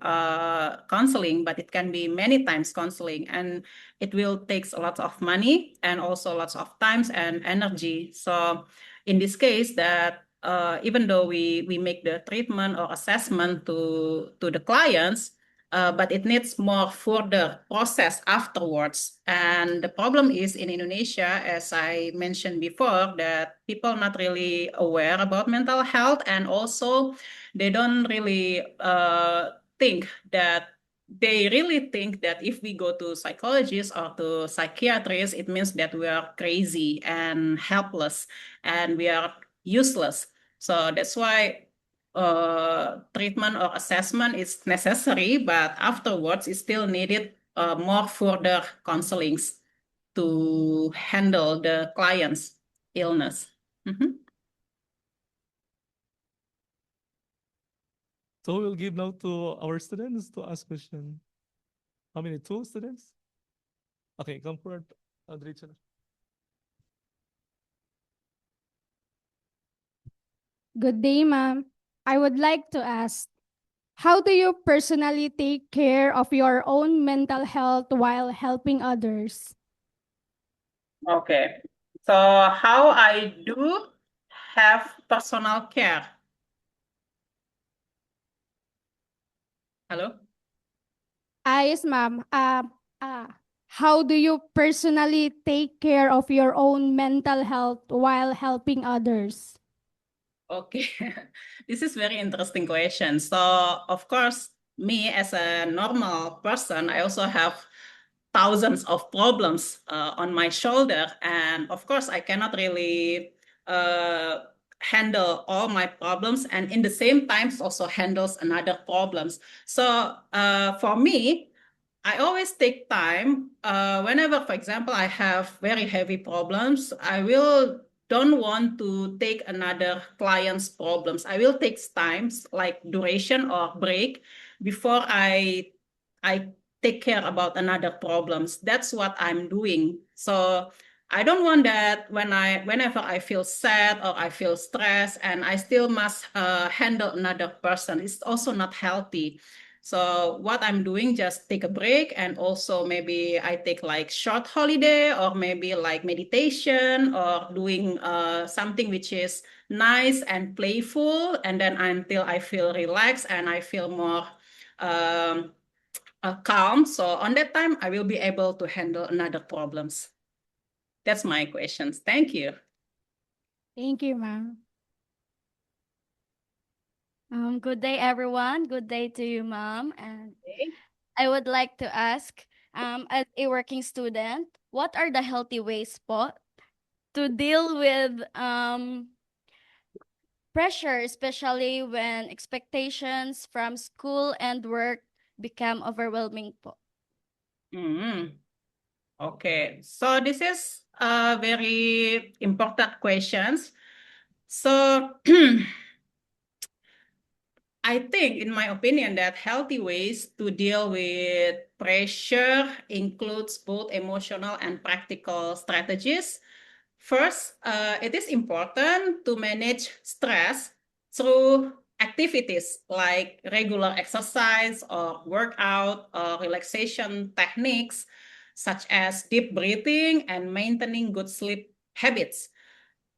counseling, but it can be many times counseling, and it will take a lot of money and also lots of times and energy. So in this case, that even though we make the treatment or assessment to the clients, but it needs more further process afterwards. And the problem is in Indonesia, as I mentioned before, that people not really aware about mental health, and also they don't really think that they really think that if we go to psychologists or to psychiatrists, it means that we are crazy and helpless and we are useless. So that's why treatment or assessment is necessary, but afterwards it still needed more further counselings to handle the client's illness. So we'll give now to our students to ask question. How many? 2 students? Okay, come forward, Andricha. Good day, ma'am. I would like to ask, how do you personally take care of your own mental health while helping others? Okay, so how I do have personal care. Hello? Yes, ma'am. How do you personally take care of your own mental health while helping others? Okay, this is very interesting question. So, of course, me as a normal person, I also have thousands of problems on my shoulder, and of course, I cannot really handle all my problems and in the same time also handles another problems. So for me, I always take time whenever, for example, I have very heavy problems, don't want to take another client's problems. I will take times like duration or break before I take care about another problems. That's what I'm doing. So I don't want that whenever I feel sad or I feel stressed and I still must handle another person. It's also not healthy. So what I'm doing, just take a break, and also maybe I take like short holiday or maybe like meditation or doing something which is nice and playful, and then until I feel relaxed and I feel more calm. So on that time, I will be able to handle another problems. That's my questions. Thank you. Thank you, ma'am. Good day, everyone. Good day to you, ma'am. And Okay. I would like to ask, as a working student, what are the healthy ways po to deal with pressure, especially when expectations from school and work become overwhelming po? Okay, so this is a very important questions. So I think, in my opinion, that healthy ways to deal with pressure includes both emotional and practical strategies. First, it is important to manage stress through activities like regular exercise or workout or relaxation techniques, such as deep breathing and maintaining good sleep habits.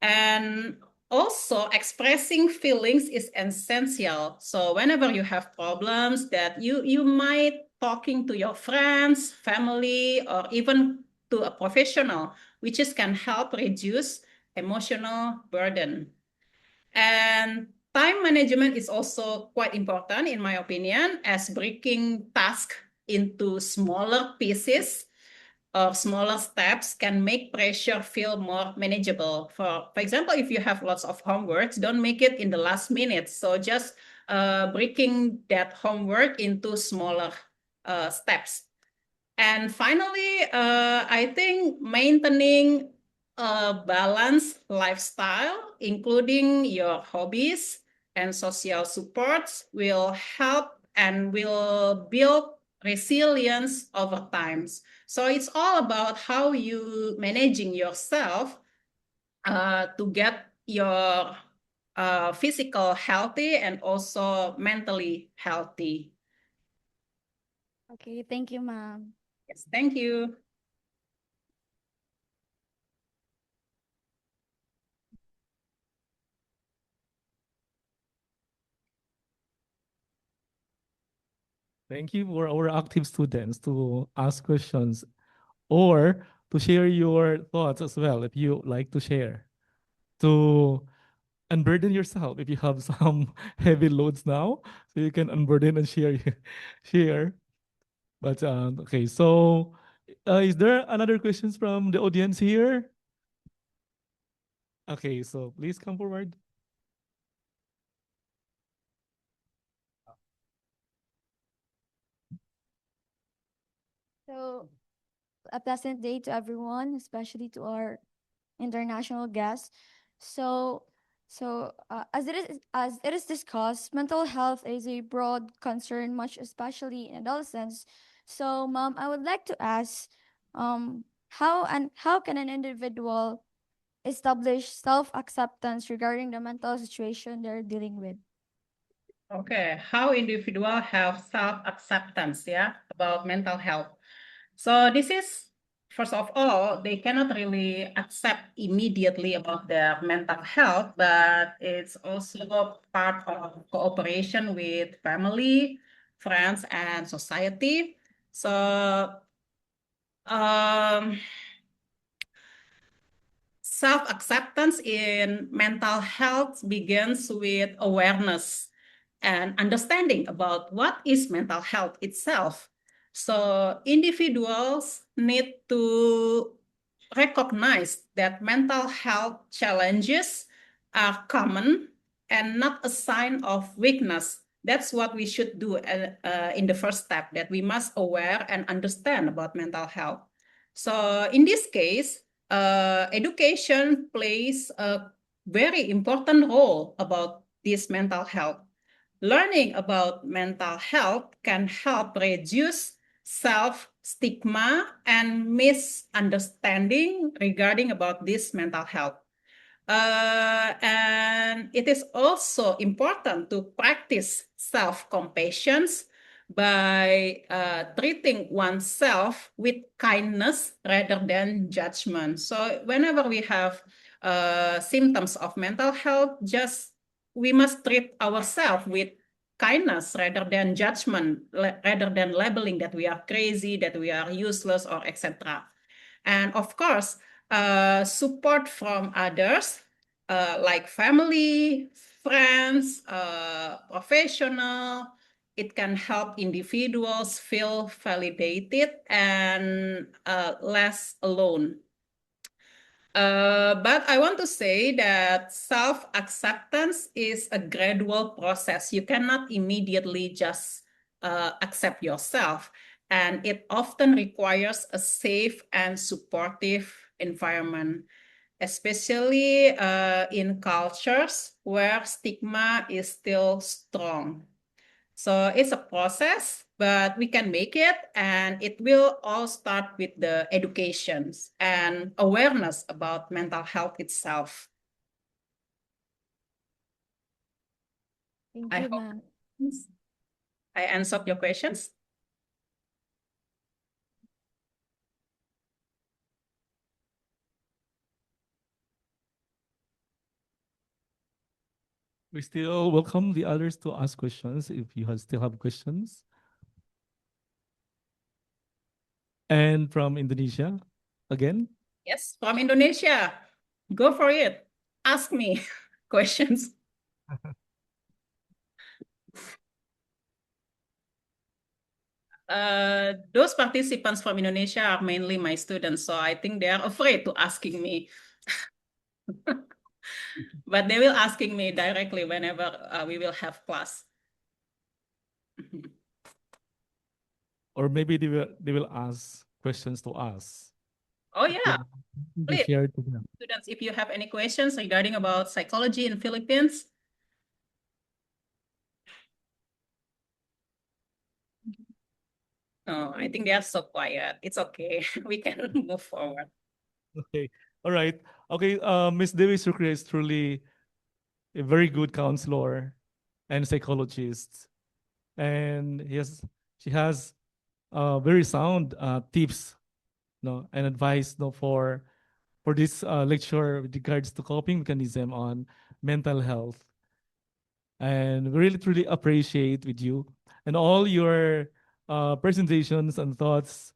And also, expressing feelings is essential. So whenever you have problems that you might talking to your friends, family, or even to a professional, which can help reduce emotional burden. And time management is also quite important, in my opinion, as breaking tasks into smaller pieces or smaller steps can make pressure feel more manageable. For example, if you have lots of homework, don't make it in the last minute. So just breaking that homework into smaller steps. And finally, I think maintaining a balanced lifestyle, including your hobbies and social supports, will help and will build resilience over time. So it's all about how you managing yourself to get your physical healthy and also mentally healthy. Okay, thank you, ma'am. Yes, thank you. Thank you for our active students to ask questions or to share your thoughts as well if you like to share. To unburden yourself if you have some heavy loads now, so you can unburden and share. But okay, so is there another questions from the audience here? Okay, so please come forward. So, a pleasant day to everyone, especially to our international guests. As it is discussed, mental health is a broad concern, much especially in adolescents. So, mom, I would like to ask, how can an individual establish self-acceptance regarding the mental situation they're dealing with? Okay, how individual have self-acceptance, about mental health. So this is, first of all, they cannot really accept immediately about their mental health, but it's also part of cooperation with family, friends, and society. So self-acceptance in mental health begins with awareness and understanding about what is mental health itself. So individuals need to recognize that mental health challenges are common and not a sign of weakness. That's what we should do in the first step, that we must aware and understand about mental health. So in this case, education plays a very important role about this mental health. Learning about mental health can help reduce self-stigma and misunderstanding regarding about this mental health. And it is also important to practice self-compassion by treating oneself with kindness rather than judgment. So whenever we have symptoms of mental health, we must treat ourselves with kindness rather than judgment, rather than labeling that we are crazy, that we are useless, or etc. And of course, support from others, like family, friends, professional. It can help individuals feel validated and less alone. But I want to say that self-acceptance is a gradual process. You cannot immediately just accept yourself. And it often requires a safe and supportive environment, especially in cultures where stigma is still strong. So it's a process, but we can make it, and it will all start with the educations and awareness about mental health itself. Thank I you, hope ma'am. I answered your questions. We still welcome the others to ask questions if you still have questions. And from Indonesia, again? Yes, from Indonesia. Go for it. Ask me questions. Those participants from Indonesia are mainly my students, so I think they are afraid to asking me. But they will asking me directly whenever we will have class. Or maybe they will ask questions to us. Oh yeah, We please, share to them. students, if you have any questions regarding about psychology in Philippines. Oh, I think they are so quiet. It's okay. We can move forward. Okay. All right. Okay. Miss Dewi Sukri is truly a very good counselor and psychologist, and she has very sound tips, no, and advice, no, for this lecture with regards to coping mechanism on mental health. And we really truly appreciate with you and all your presentations and thoughts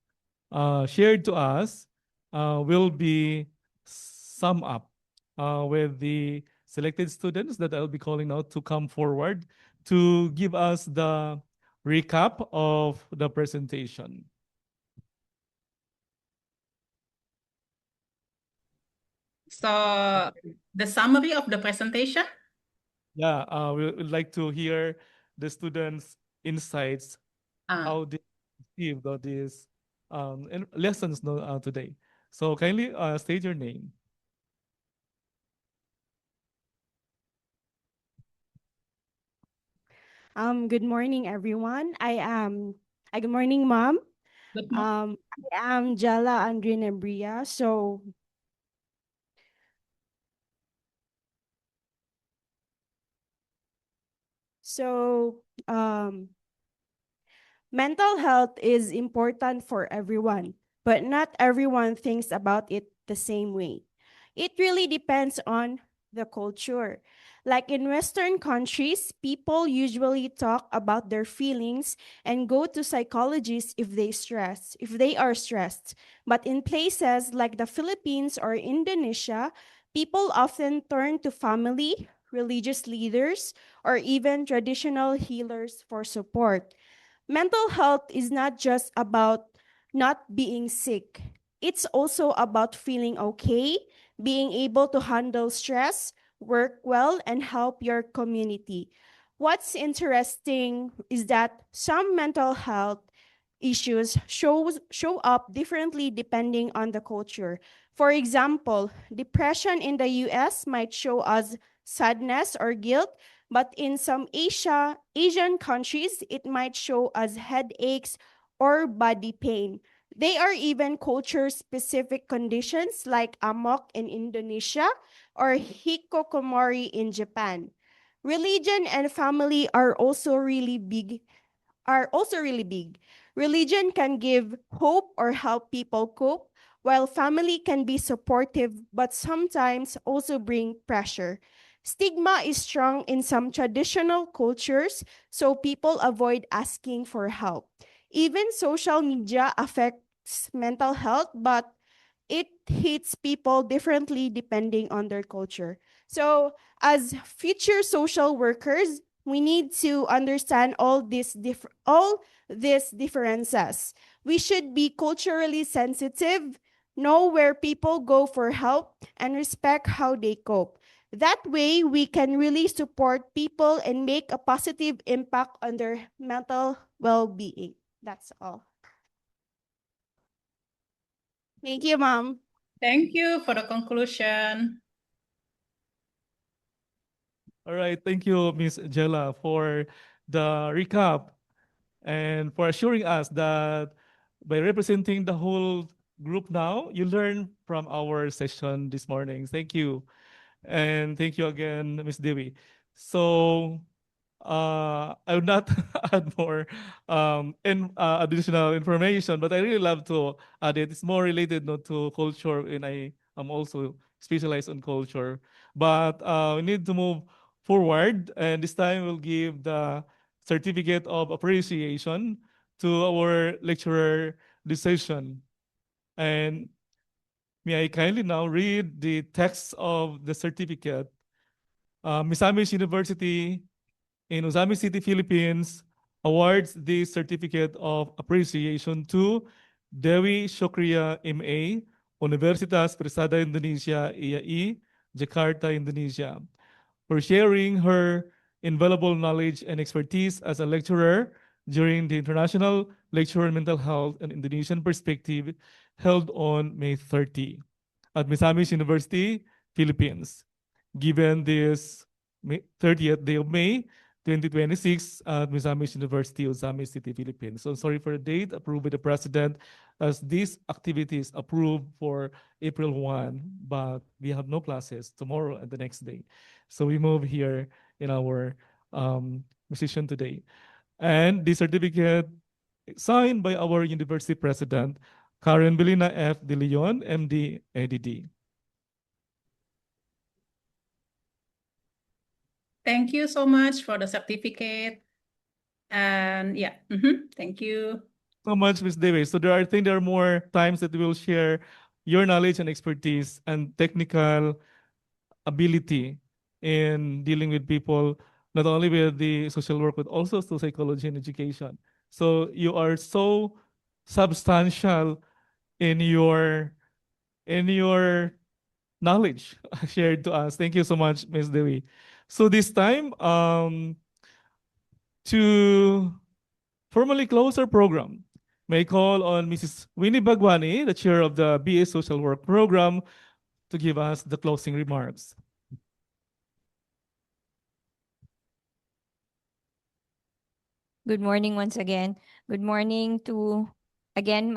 shared to us will be summed up with the selected students that I'll be calling out to come forward to give us the recap of the presentation. So the summary of the presentation. Yeah, we would like to hear the students' insights, how they received all these lessons today. So kindly state your name. Good morning, everyone. Good morning, Mom. Good morning. I am Jala Andrina Bria. Mental health is important for everyone, but not everyone thinks about it the same way. It really depends on the culture. Like in Western countries, people usually talk about their feelings and go to psychologists if they are stressed. But in places like the Philippines or Indonesia, people often turn to family, religious leaders, or even traditional healers for support. Mental health is not just about not being sick. It's also about feeling okay, being able to handle stress, work well, and help your community. What's interesting is that some mental health issues show up differently depending on the culture. For example, depression in the US might show as sadness or guilt, but in some Asian countries, it might show as headaches or body pain. There are even culture-specific conditions like amok in Indonesia or hikikomori in Japan. Religion and family are also really big. Religion can give hope or help people cope, while family can be supportive but sometimes also bring pressure. Stigma is strong in some traditional cultures, so people avoid asking for help. Even social media affects mental health, but it hits people differently depending on their culture. So, as future social workers, we need to understand all these differences. We should be culturally sensitive, know where people go for help, and respect how they cope. That way, we can really support people and make a positive impact on their mental well-being. That's all. Thank you, Mom. Thank you for the conclusion. All right, thank you, Ms. Jella, for the recap and for assuring us that by representing the whole group now, you learned from our session this morning. Thank you. And thank you again, Ms. Dewi. So I would not add more additional information, but I really love to add it. It's more related not to culture, and I am also specialized on culture. But we need to move forward, and this time we'll give the certificate of appreciation to our lecturer this session. And may I kindly now read the text of the certificate. Misamis University in Uzami City, Philippines, awards this certificate of appreciation to Dewi Shokriya MA, Universitas Persada Indonesia, IAI, Jakarta, Indonesia, for sharing her invaluable knowledge and expertise as a lecturer during the International Lecture on Mental Health and Indonesian Perspective held on May 30 at Misamis University, Philippines. Given this 30th day of May, 2026 at Misamis University, Uzami City, Philippines. So sorry for the date approved by the President, as this activity is approved for April 1, but we have no classes tomorrow and the next day. So we move here in our position today. And the certificate signed by our University President, Karen Belina F. De Leon, MD, ADD. Thank you so much for the certificate. And yeah, thank you. So much, Ms. Davis. So I think there are more times that we will share your knowledge and expertise and technical ability in dealing with people, not only with the social work, but also to psychology and education. So you are so substantial in your knowledge shared to us. Thank you so much, Ms. Dewi. So this time, to formally close our program, may I call on Mrs. Winnie Bagwani, the chair of the BA Social Work Program, to give us the closing remarks. Good morning once again. Good morning to, again,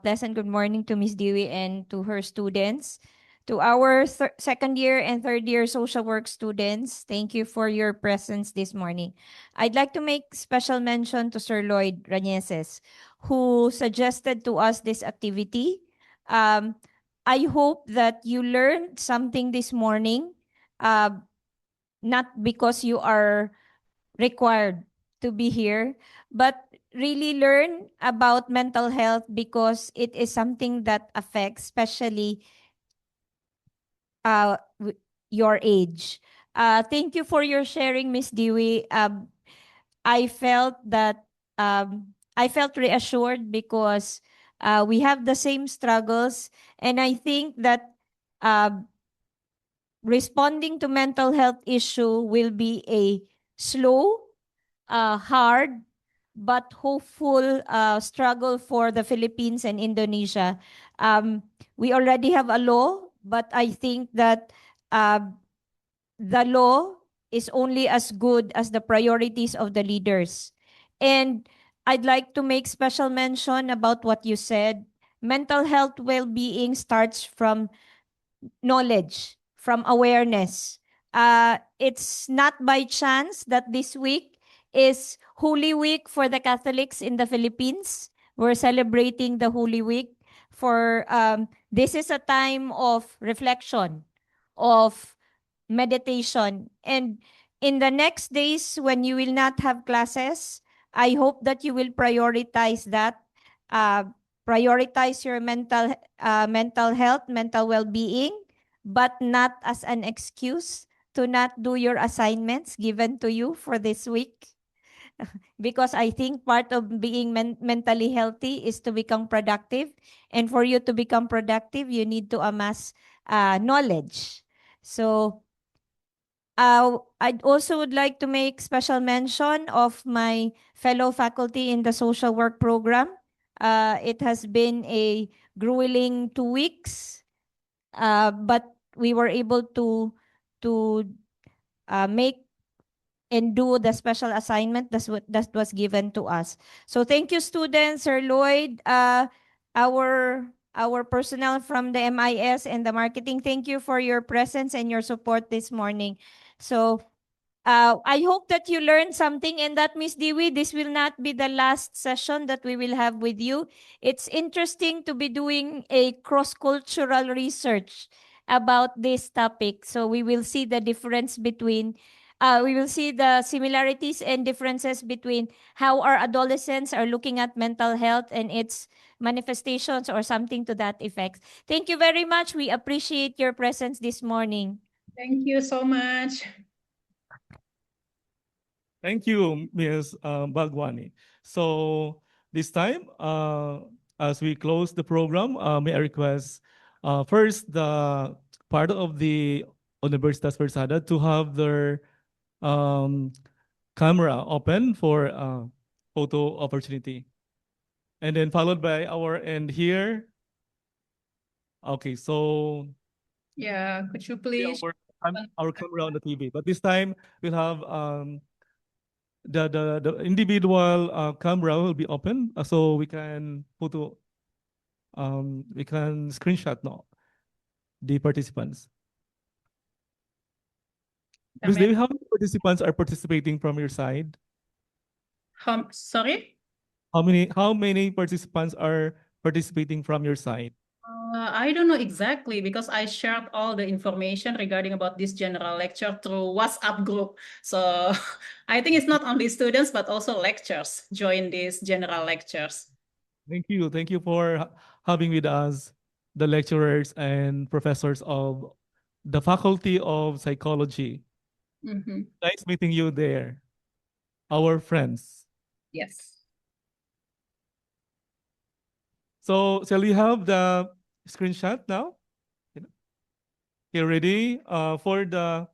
pleasant good morning to Ms. Dewey and to her students. To our second year and third year social work students, thank you for your presence this morning. I'd like to make special mention to Sir Lloyd Rañeses, who suggested to us this activity. I hope that you learned something this morning, not because you are required to be here, but really learn about mental health because it is something that affects especially your age. Thank you for your sharing, Miss Dewey. I felt that I felt reassured because we have the same struggles, and I think that responding to mental health issue will be a slow, hard, but hopeful struggle for the Philippines and Indonesia. We already have a law, but I think that uh, the law is only as good as the priorities of the leaders. And I'd like to make special mention about what you said. Mental health well-being starts from knowledge, from awareness. It's not by chance that this week is Holy Week for the Catholics in the Philippines. We're celebrating the Holy Week for this is a time of reflection, of meditation. And in the next days when you will not have classes, I hope that you will prioritize that. Prioritize your mental health, mental well-being, but not as an excuse to not do your assignments given to you for this week. Because I think part of being mentally healthy is to become productive. And for you to become productive, you need to amass knowledge. So I also would like to make special mention of my fellow faculty in the social work program. It has been a grueling 2 weeks, but we were able to make and do the special assignment that was given to us. So thank you, students. Sir Lloyd, our personnel from the MIS and the marketing, thank you for your presence and your support this morning. So I hope that you learned something and that, Miss Dewey, this will not be the last session that we will have with you. It's interesting to be doing a cross-cultural research about this topic. So we will see the difference between, we will see the similarities and differences between how our adolescents are looking at mental health and its manifestations or something to that effect. Thank you very much. We appreciate your presence this morning. Thank you so much. Thank you, Ms. Bagwani. So this time, as we close the program, may I request first the part of the Universitas Persada to have their camera open for photo opportunity. And then followed by our end here. Okay, so Yeah, could you please? our camera on the TV. But this time we'll have the individual camera will be open, so we can photo we can screenshot now the participants. Ms. Devi, how many participants are participating from your side? Sorry? How many participants are participating from your side? I don't know exactly because I shared all the information regarding about this general lecture through WhatsApp group. So I think it's not only students, but also lecturers join these general lectures. Thank you. Thank you for having with us the lecturers and professors of the Faculty of Psychology. Nice meeting you there, our friends. Yes. So shall we have the screenshot now? Okay, ready for the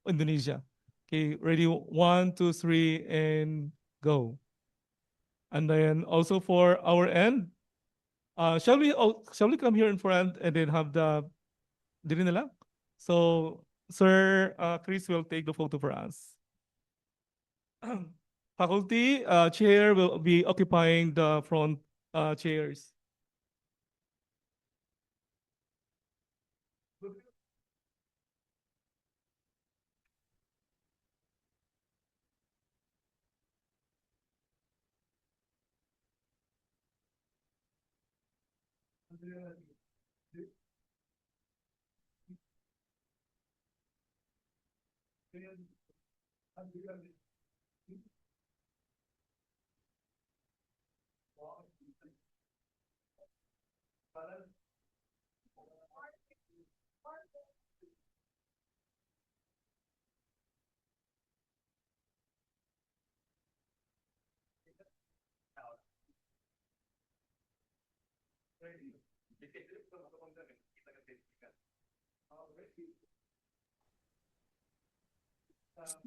Indonesia. Okay, ready, 1, 2, 3, and go. And then also for our end, shall we come here in front and then have the dili na lang? So Sir Chris will take the photo for us. Faculty chair will be occupying the front chairs.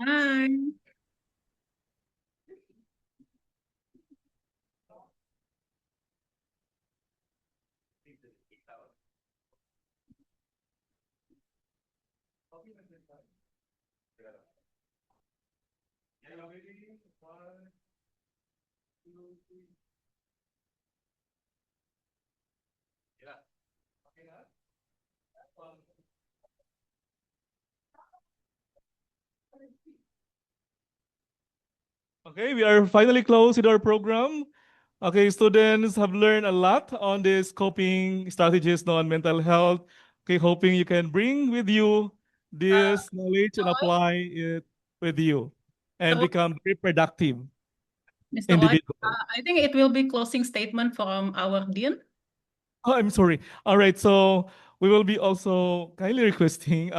Hi. Okay, we are finally close with our program. Okay, students have learned a lot on this coping strategies on mental health. Okay, hoping you can bring with you this knowledge and Roy, apply it with you and Mr. Roy, become very productive Mr. Roy, individual. I think it will be closing statement from our dean. Oh, I'm sorry. All right, so we will be also kindly requesting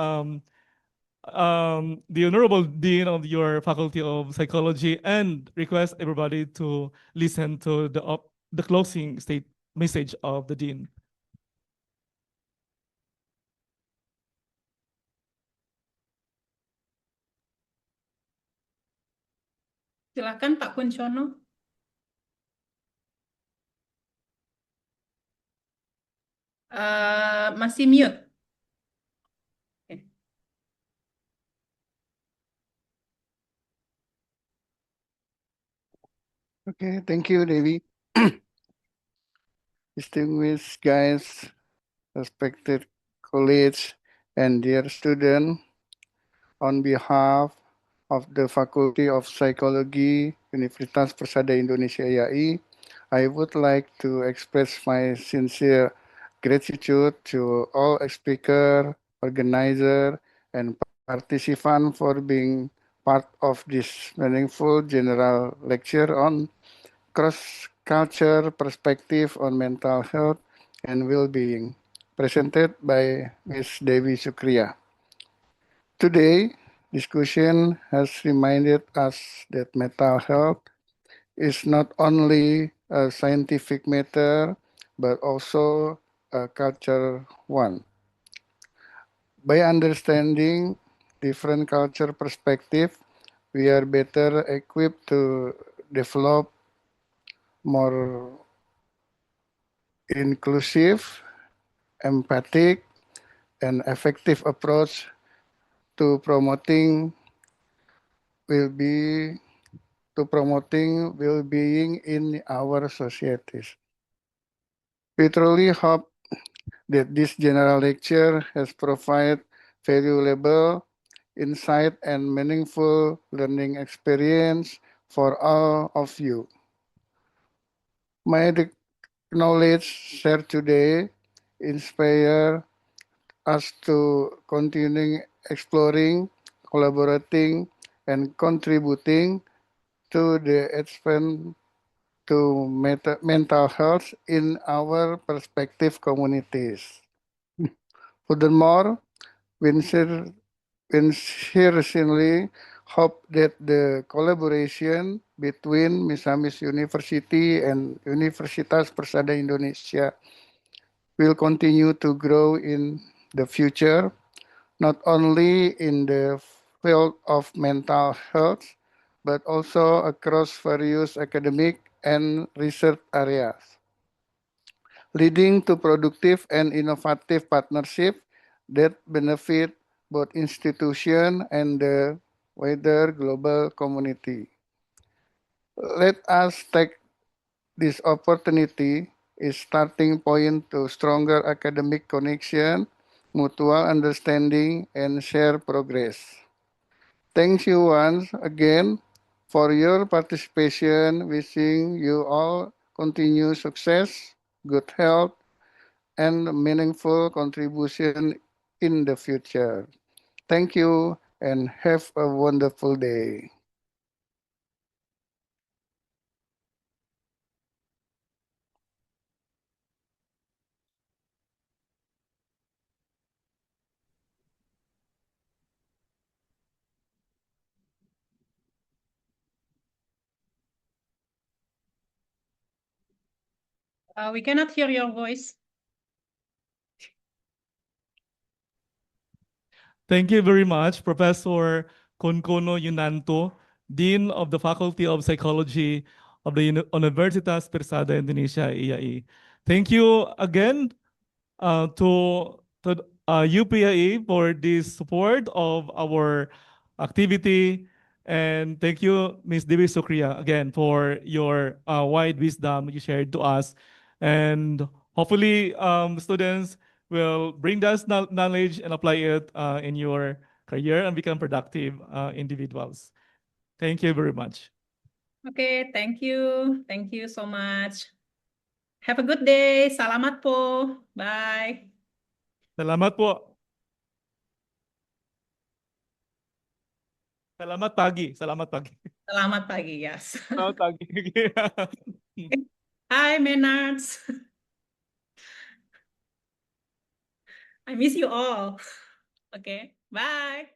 the Honorable Dean of your Faculty of Psychology and request everybody to listen to the closing state message of the Dean. Silakan Pak Kuncono. Masih mute. Oke. Okay, thank you, Devi. Distinguished guys, respected colleagues, and dear student, on behalf of the Faculty of Psychology, Universitas Persada Indonesia IAI, I would like to express my sincere gratitude to all speaker, organizer, and participant for being part of this meaningful general lecture on cross-culture perspective on mental health and well-being, presented by Ms. Devi Sukriya. Today, discussion has reminded us that mental health is not only a scientific matter, but also a culture one. By understanding different culture perspective, we are better equipped to develop more inclusive, empathic, and effective approach to will be promoting well-being in our societies. We truly hope that this general lecture has provided valuable insight and meaningful learning experience for all of you. May the knowledge shared today inspire us to continue exploring, collaborating, and contributing to the advancement to mental health in our respective communities. Furthermore, we sincerely hope that the collaboration between Misamis University and Universitas Persada Indonesia will continue to grow in the future, not only in the field of mental health, but also across various academic and research areas, leading to productive and innovative partnership that benefit both institution and the wider global community. Let us take this opportunity is starting point to stronger academic connection, mutual understanding, and share progress. Thank you once again for your participation. Wishing you all continued success, good health, and meaningful contribution in the future. Thank you and have a wonderful day. We cannot hear your voice. Thank you very much, Professor Konkono Yunanto, Dean of the Faculty of Psychology of the Universitas Persada Indonesia, IAI. Thank you again to UPIA for this support of our activity. And thank you, Ms. Dewi Sukriya, again, for your wide wisdom you shared to us. And hopefully, students will bring that knowledge and apply it in your career and become productive individuals. Thank you very much. Okay, thank you. Thank you so much. Have a good day. Salamat po. Bye. Salamat po. Salamat pagi. Selamat pagi. Selamat pagi, yes. Selamat pagi. Hi, Menards. I miss you all. Okay, bye.